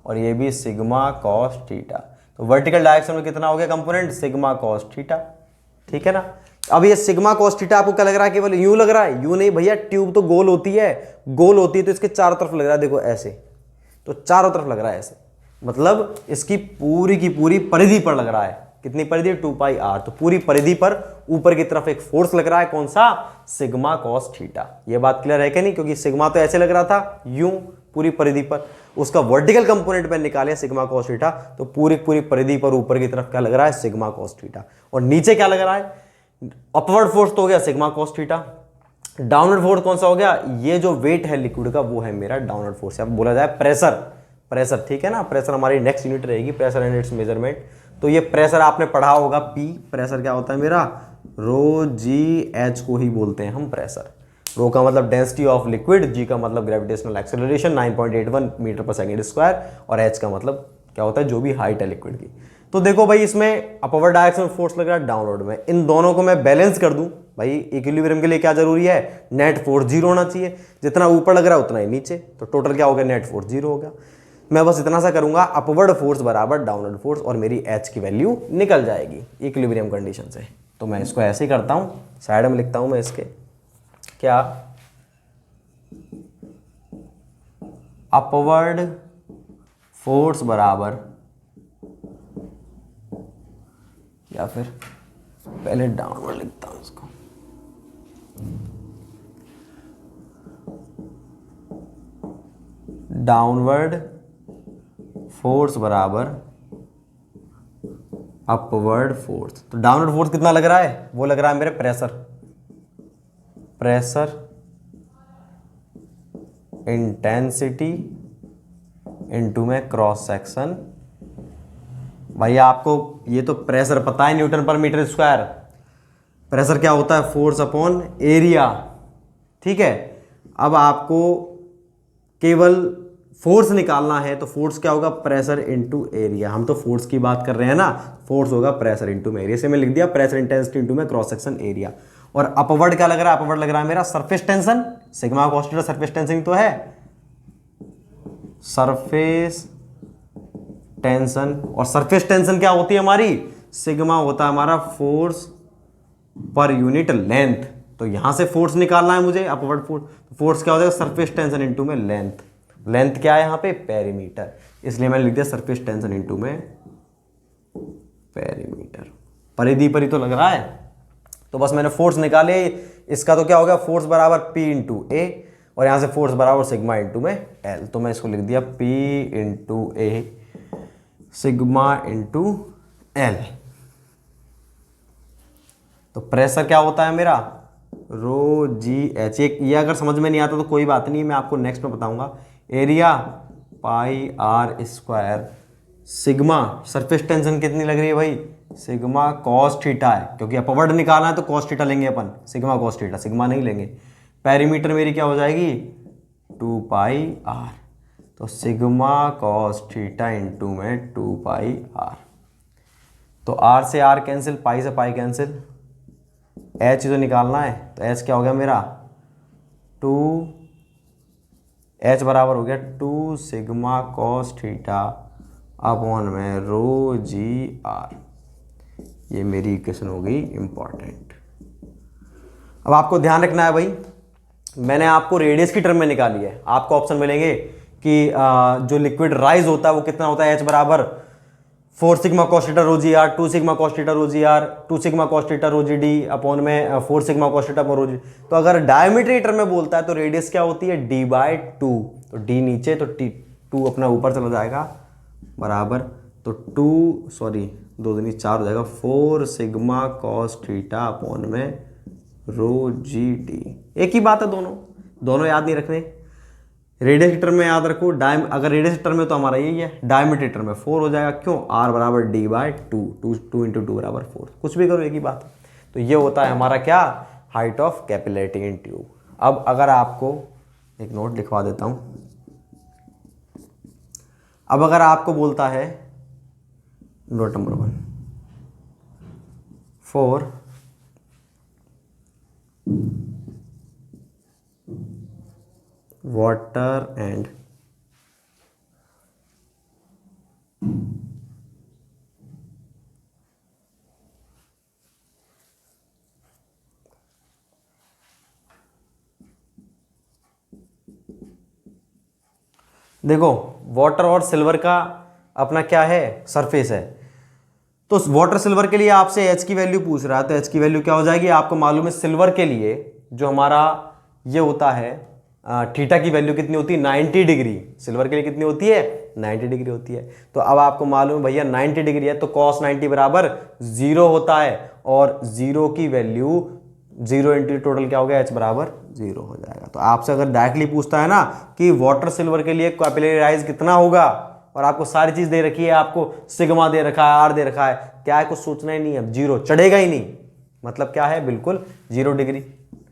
और ये भी सिग्मा कॉस थीटा। तो वर्टिकल डायरेक्शन में कितना हो गया कंपोनेंट, सिग्मा कॉस थीटा, ठीक है ना। अब ये सिग्मा कॉस थीटा आपको क्या लग रहा है, केवल यूं लग रहा है, यूं नहीं भैया, ट्यूब तो गोल होती है, गोल होती है तो इसके चारों तरफ लग रहा है, देखो ऐसे, तो चारों तरफ लग रहा है ऐसे, मतलब इसकी पूरी की पूरी परिधि पर लग रहा है। कितनी परिधि, 2πr, तो पूरी परिधि पर ऊपर की तरफ एक फोर्स लग रहा है, कौन सा, सिग्मा कॉस थीटा। ये बात क्लियर है कि नहीं, क्योंकि सिग्मा तो ऐसे लग रहा था यूं पूरी परिधि पर, उसका वर्टिकल कंपोनेंट में निकाले सिग्मा कॉस थीटा, तो पूरी परिधि पर ऊपर की तरफ क्या लग रहा है, सिग्मा कॉस थीटा। और नीचे क्या लग रहा है, अपवर्ड फोर्स तो हो गया sigma cos theta, downward force कौन सा हो गया, ये जो वेट है लिक्विड का वो है मेरा डाउनवर्ड फोर्स, या बोला जाए प्रेशर, ठीक है ना। प्रेशर हमारी नेक्स्ट यूनिट रहेगी, प्रेशर एंड इट्स मेजरमेंट। तो ये प्रेशर आपने पढ़ा होगा, पी प्रेशर क्या होता है मेरा, रो जी एच को ही बोलते हैं हम प्रेशर। रो का मतलब डेंसिटी ऑफ लिक्विड, जी का मतलब ग्रेविटेशनल एक्सेलरेशन 9.81 मीटर पर सेकेंड स्क्वायर, और एच का मतलब क्या होता है, जो भी हाइट है लिक्विड की। तो देखो भाई इसमें अपवर्ड डायरेक्शन में फोर्स लग रहा है, डाउनवर्ड में, इन दोनों को मैं बैलेंस कर दूं, भाई इक्विलिब्रियम के लिए क्या जरूरी है, नेट फोर्स 0 होना चाहिए, जितना ऊपर लग रहा है उतना ही नीचे, तो टोटल क्या हो गया, नेट फोर्स 0 हो गया। मैं बस इतना सा करूंगा, अपवर्ड फोर्स बराबर डाउनवर्ड फोर्स, और मेरी एच की वैल्यू निकल जाएगी इक्विलिब्रियम कंडीशन से। तो मैं इसको ऐसे ही करता हूं, साइड में लिखता हूं मैं इसके, क्या, अपवर्ड फोर्स बराबर, या फिर पहले डाउनवर्ड लिखता हूं इसको, डाउनवर्ड फोर्स बराबर अपवर्ड फोर्स। तो डाउनवर्ड फोर्स कितना लग रहा है, वो लग रहा है मेरे प्रेशर इंटेंसिटी इनटू में क्रॉस सेक्शन। भैया आपको ये तो प्रेशर पता है, न्यूटन पर मीटर स्क्वायर। प्रेशर क्या होता है? Force upon area. ठीक है, अब आपको केवल फोर्स निकालना है, तो फोर्स क्या होगा? Pressure into area. हम तो फोर्स की बात कर रहे हैं ना, फोर्स होगा प्रेशर इनटू में एरिया। से मैं लिख दिया प्रेशर इंटेंसिटी इनटू में क्रॉस सेक्शन एरिया। और अपवर्ड क्या लग रहा है? अपवर्ड लग रहा है मेरा surface tension, sigma cos theta. Surface tension तो है, सरफेस टेंशन। और सरफेस टेंशन क्या होती है हमारी? सिग्मा होता है हमारा फोर्स पर यूनिट लेंथ। तो यहां से फोर्स निकालना है मुझे, अपवर्ड फोर्स। फोर्स क्या हो जाएगा? सरफेस टेंशन इनटू में लेंथ। लेंथ क्या है यहां पे? पेरीमीटर। इसलिए मैंने लिख दिया सरफेस टेंशन इनटू में पेरीमीटर। परिधि पर ही तो लग रहा है, तो बस मैंने फोर्स निकाले। इसका तो क्या हो गया? फोर्स बराबर पी इंटू ए, और यहां से फोर्स बराबर सिग्मा इंटू में एल। तो मैं इसको लिख दिया पी इंटू ए सिग्मा इंटू एल। तो प्रेशर क्या होता है मेरा? रो जी एच। ये अगर समझ में नहीं आता तो कोई बात नहीं, मैं आपको नेक्स्ट में बताऊंगा। Area pi r square. Sigma surface tension कितनी लग रही है भाई? सिग्मा कॉस थीटा है, क्योंकि अपवर्ड निकालना है तो कॉस थीटा लेंगे अपन, सिग्मा कॉस थीटा, सिग्मा नहीं लेंगे। पेरीमीटर मेरी क्या हो जाएगी? 2 पाई आर। तो सिग्मा कॉस थीटा इंटू में 2 पाई आर। तो आर से आर कैंसिल, पाई से पाई कैंसिल, एच जो निकालना है, तो एच क्या हो गया मेरा? 2, एच बराबर हो गया 2 सिग्मा कॉस थीटा अपॉन में रो जी आर। ये मेरी इक्वेशन हो गई इंपॉर्टेंट। अब आपको ध्यान रखना है भाई, मैंने आपको रेडियस की टर्म में निकाली है। आपको ऑप्शन मिलेंगे कि जो लिक्विड राइज होता है वो कितना होता है? एच बराबर 4 sigma cos theta rho g r, 2 sigma cos theta rho g r, 2 sigma cos theta rho g d upon में 4 sigma cos theta upon rho g. तो अगर डायमीटर टर्म में बोलता है तो रेडियस क्या होती है? D by 2। तो डी नीचे, तो टी 2 अपना ऊपर चला जाएगा बराबर, तो 2 सॉरी 2 दूनी 4 हो जाएगा, 4 सिग्मा कॉस थीटा अपॉन में रो जी डी। एक ही बात है, दोनों याद नहीं रखने। रेडियस टर्म में याद रखो, अगर रेडियस टर्म में तो हमारा यही है, डायमीटर टर्म में 4 हो जाएगा। क्यों? आर बराबर डी बाय 2, 2 इंटू 2 बराबर 4। कुछ भी करो एक ही बात है। तो ये होता है हमारा क्या? Height of capillary in tube. अब अगर आपको एक नोट लिखवा देता हूं। अब अगर आपको बोलता है नोट नंबर 1 4 वाटर एंड देखो, वाटर और सिल्वर का अपना क्या है? सरफेस है। तो वाटर सिल्वर के लिए आपसे एच की वैल्यू पूछ रहा है, तो एच की वैल्यू क्या हो जाएगी? आपको मालूम है सिल्वर के लिए जो हमारा ये होता है थीटा की वैल्यू कितनी होती है? 90 डिग्री। सिल्वर के लिए कितनी होती है? 90 डिग्री होती है। तो अब आपको मालूम है भैया 90 डिग्री है, तो cos 90 बराबर 0 होता है, और 0 की वैल्यू 0 इंटू टोटल क्या हो गया? h बराबर 0 हो जाएगा। तो आपसे अगर डायरेक्टली पूछता है ना कि वाटर सिल्वर के लिए कैपिलरी राइज कितना होगा, और आपको सारी चीज दे रखी है, आपको सिग्मा दे रखा है, आर दे रखा है, क्या है? कुछ सोचना ही नहीं है, 0 चढ़ेगा ही नहीं। मतलब क्या है? बिल्कुल 0 डिग्री।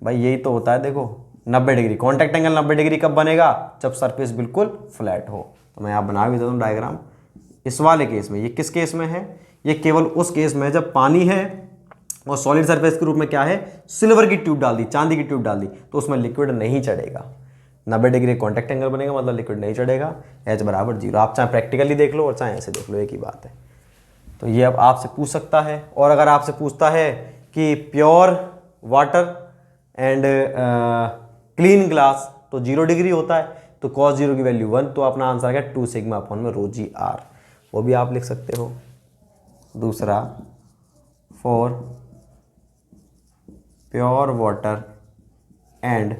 भाई यही तो होता है। देखो 90 डिग्री, कॉन्टैक्ट एंगल 90 डिग्री कब बनेगा? जब सरफेस बिल्कुल फ्लैट हो। तो मैं आप बना भी देता हूँ डायग्राम। इस वाले केस में, ये किस केस में है? ये केवल उस केस में है जब पानी है और सॉलिड सरफेस के रूप में क्या है? सिल्वर की ट्यूब डाल दी, चांदी की ट्यूब डाल दी, तो उसमें लिक्विड नहीं चढ़ेगा। 90 डिग्री कॉन्टैक्ट एंगल बनेगा, मतलब लिक्विड नहीं चढ़ेगा। एच बराबर 0। आप चाहे प्रैक्टिकली देख लो और चाहे ऐसे देख लो, एक ही बात है। तो ये अब आपसे पूछ सकता है। और अगर आपसे पूछता है कि pure water and clean glass, तो 0 डिग्री होता है, तो cos 0 की वैल्यू 1, तो अपना आंसर आ गया 2 सिग्मा अपॉन में रो जी आर। वो भी आप लिख सकते हो। दूसरा, for pure water and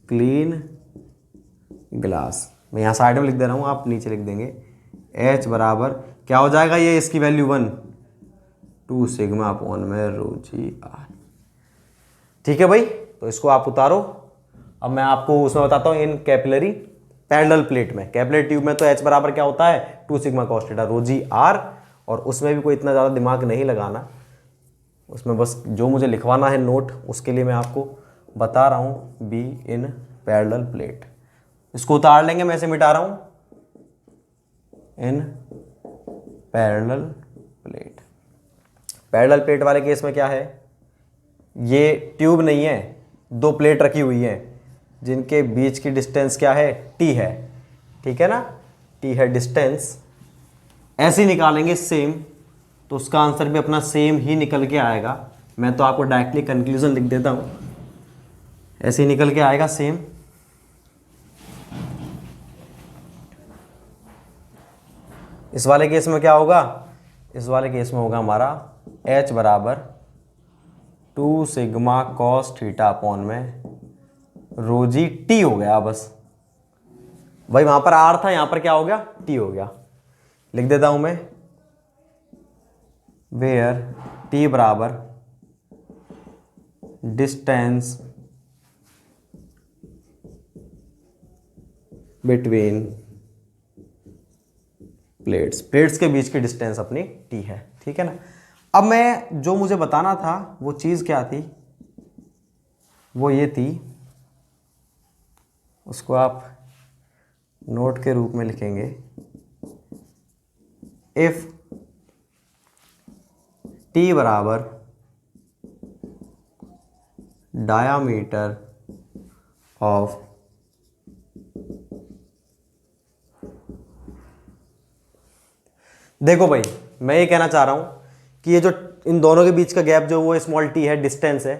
clean glass, मैं यहाँ साइड में लिख दे रहा हूँ, आप नीचे लिख देंगे। H बराबर क्या हो जाएगा? ये इसकी वैल्यू 1, 2 सिग्मा अपॉन में रो जी आर। ठीक है भाई, तो इसको आप उतारो। अब मैं आपको उसमें बताता हूँ इन कैपिलरी पैरेलल प्लेट में। कैपिलरी ट्यूब में तो H बराबर क्या होता है 2 sigma cos theta rho g r, और उसमें भी कोई इतना ज़्यादा दिमाग नहीं लगाना, उसमें बस जो मुझे लिखवाना है नोट उसके लिए मैं आपको बता रहा हूँ बी इन पैरेलल प्लेट। इसको उतार लेंगे, मैं इसे मिटा रहा हूँ, in parallel plate. Parallel plate वाले केस में क्या है, ये ट्यूब नहीं है, दो प्लेट रखी हुई हैं जिनके बीच की डिस्टेंस क्या है टी है, ठीक है ना, टी है डिस्टेंस। ऐसे ही निकालेंगे सेम, तो उसका आंसर भी अपना सेम ही निकल के आएगा। मैं तो आपको डायरेक्टली कंक्लूजन लिख देता हूं, ऐसे ही निकल के आएगा सेम। इस वाले केस में क्या होगा, इस वाले केस में होगा हमारा H बराबर 2 सिग्मा कॉस थीटा अपॉन में रो जी टी हो गया। बस भाई वहां पर R था, यहां पर क्या हो गया T हो गया। लिख देता हूं मैं, वेयर T बराबर डिस्टेंस बिटवीन प्लेट्स, प्लेट्स के बीच की डिस्टेंस अपनी T है, ठीक है ना। अब मैं जो मुझे बताना था वो चीज़ क्या थी, वो ये थी, उसको आप नोट के रूप में लिखेंगे, इफ T बराबर डायामीटर ऑफ देखो भाई मैं ये कहना चाह रहा हूं कि ये जो इन दोनों के बीच का गैप जो वो स्मॉल टी है, डिस्टेंस है,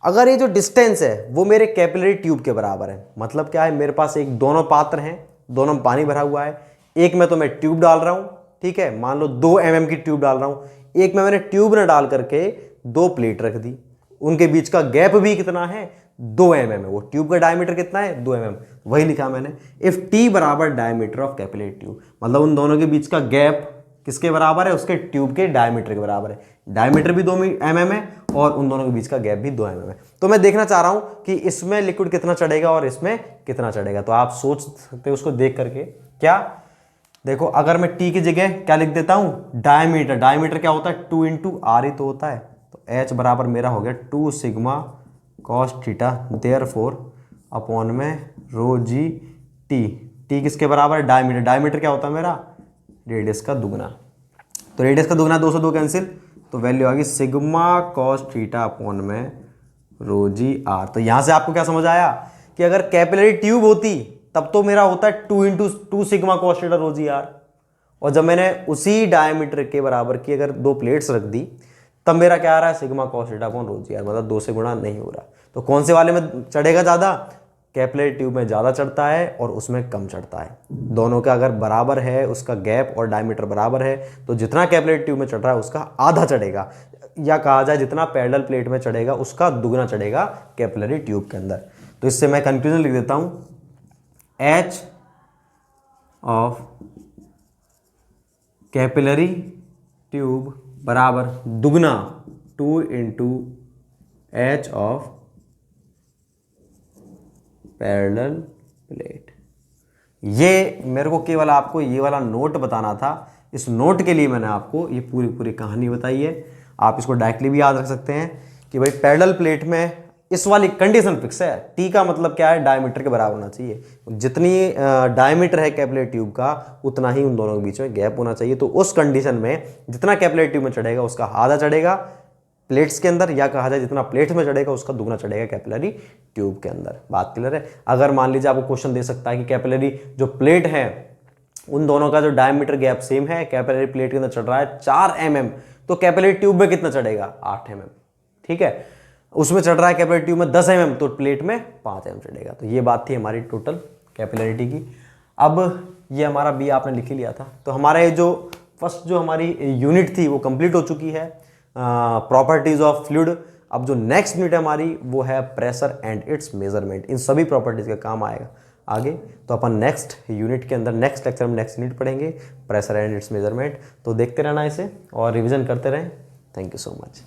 अगर ये जो डिस्टेंस है वो मेरे कैपिलरी ट्यूब के बराबर है, मतलब क्या है, मेरे पास एक दोनों पात्र हैं, दोनों में पानी भरा हुआ है, एक में तो मैं ट्यूब डाल रहा हूं, ठीक है, मान लो 2 mm की ट्यूब डाल रहा हूं, एक में मैंने ट्यूब न डाल करके 2 प्लेट रख दी, उनके बीच का गैप भी कितना है 2 mm है, वो ट्यूब का डायमीटर कितना है 2 mm, वही लिखा मैंने, इफ टी बराबर डायमीटर ऑफ कैपिलरी ट्यूब, मतलब उन दोनों के बीच का गैप किसके बराबर है, उसके ट्यूब के डायमीटर के बराबर है, डायमीटर भी 2 mm है और उन दोनों के बीच का गैप भी 2 mm है। तो मैं देखना चाह रहा हूं कि इसमें लिक्विड कितना चढ़ेगा और इसमें कितना चढ़ेगा, तो आप सोच सकते हो उसको देख करके। क्या देखो, अगर मैं टी की जगह क्या लिख देता हूं डायमीटर, डायमीटर क्या होता है 2 इंटू आर ही तो होता है, तो एच बराबर मेरा हो गया 2 sigma cos theta therefore upon में रो जी टी, टी किसके बराबर है डायमीटर, डायमीटर क्या होता है मेरा रेडियस का दुगना, तो रेडियस का दुगना 2 से 2 कैंसिल, तो वैल्यू आ गई सिग्मा कॉस थीटा अपॉन में रो जी आर। तो यहां से आपको क्या समझ आया कि अगर कैपिलरी ट्यूब होती तब तो मेरा होता है 2 into 2 sigma cos theta rho g r, और जब मैंने उसी डायमीटर के बराबर की अगर 2 प्लेट्स रख दी तब मेरा क्या आ रहा है sigma cos theta upon rho g r, मतलब 2 से गुणा नहीं हो रहा। तो कौन से वाले में चढ़ेगा ज़्यादा, कैपिलरी ट्यूब में ज़्यादा चढ़ता है और उसमें कम चढ़ता है। दोनों का अगर बराबर है, उसका गैप और डायमीटर बराबर है, तो जितना कैपिलरी ट्यूब में चढ़ रहा है उसका आधा चढ़ेगा, या कहा जाए जितना पैरेलल प्लेट में चढ़ेगा उसका दुगना चढ़ेगा कैपिलरी ट्यूब के अंदर। तो इससे मैं कंक्लूजन लिख देता हूं, एच ऑफ कैपिलरी ट्यूब बराबर दुगना 2 into H of parallel plate. ये मेरे को केवल आपको ये वाला नोट बताना था, इस नोट के लिए मैंने आपको ये पूरी पूरी कहानी बताई है। आप इसको डायरेक्टली भी याद रख सकते हैं कि भाई पैरेलल प्लेट में इस वाली कंडीशन फिक्स है, टी का मतलब क्या है डायमीटर के बराबर होना चाहिए, जितनी डायमीटर है कैपिलरी ट्यूब का उतना ही उन दोनों के बीच में गैप होना चाहिए। तो उस कंडीशन में जितना कैपिलरी ट्यूब में चढ़ेगा उसका आधा चढ़ेगा प्लेट्स के अंदर, या कहा जाए जितना प्लेट्स में चढ़ेगा उसका दुगना चढ़ेगा कैपिलरी ट्यूब के अंदर। बात क्लियर है। अगर मान लीजिए आपको क्वेश्चन दे सकता है कि कैपिलरी जो प्लेट है उन दोनों का जो डायमीटर गैप सेम है, कैपिलरी प्लेट के अंदर चढ़ रहा है 4 mm, तो कैपिलरी ट्यूब में कितना चढ़ेगा 8 mm, ठीक है, उसमें चढ़ रहा है कैपिलरी ट्यूब में 10 mm, तो प्लेट में 5 mm चढ़ेगा। तो ये बात थी हमारी टोटल कैपिलरिटी की। अब ये हमारा बी आपने लिख ही लिया था, तो हमारा ये जो फर्स्ट जो हमारी यूनिट थी वो कंप्लीट हो चुकी है, प्रॉपर्टीज ऑफ फ्लूइड। अब जो नेक्स्ट यूनिट है हमारी वो है प्रेशर एंड इट्स मेजरमेंट। इन सभी प्रॉपर्टीज का काम आएगा आगे। तो अपन नेक्स्ट यूनिट के अंदर नेक्स्ट लेक्चर में नेक्स्ट यूनिट पढ़ेंगे प्रेशर एंड इट्स मेजरमेंट। तो देखते रहना इसे और रिवीजन करते रहें। Thank you so much.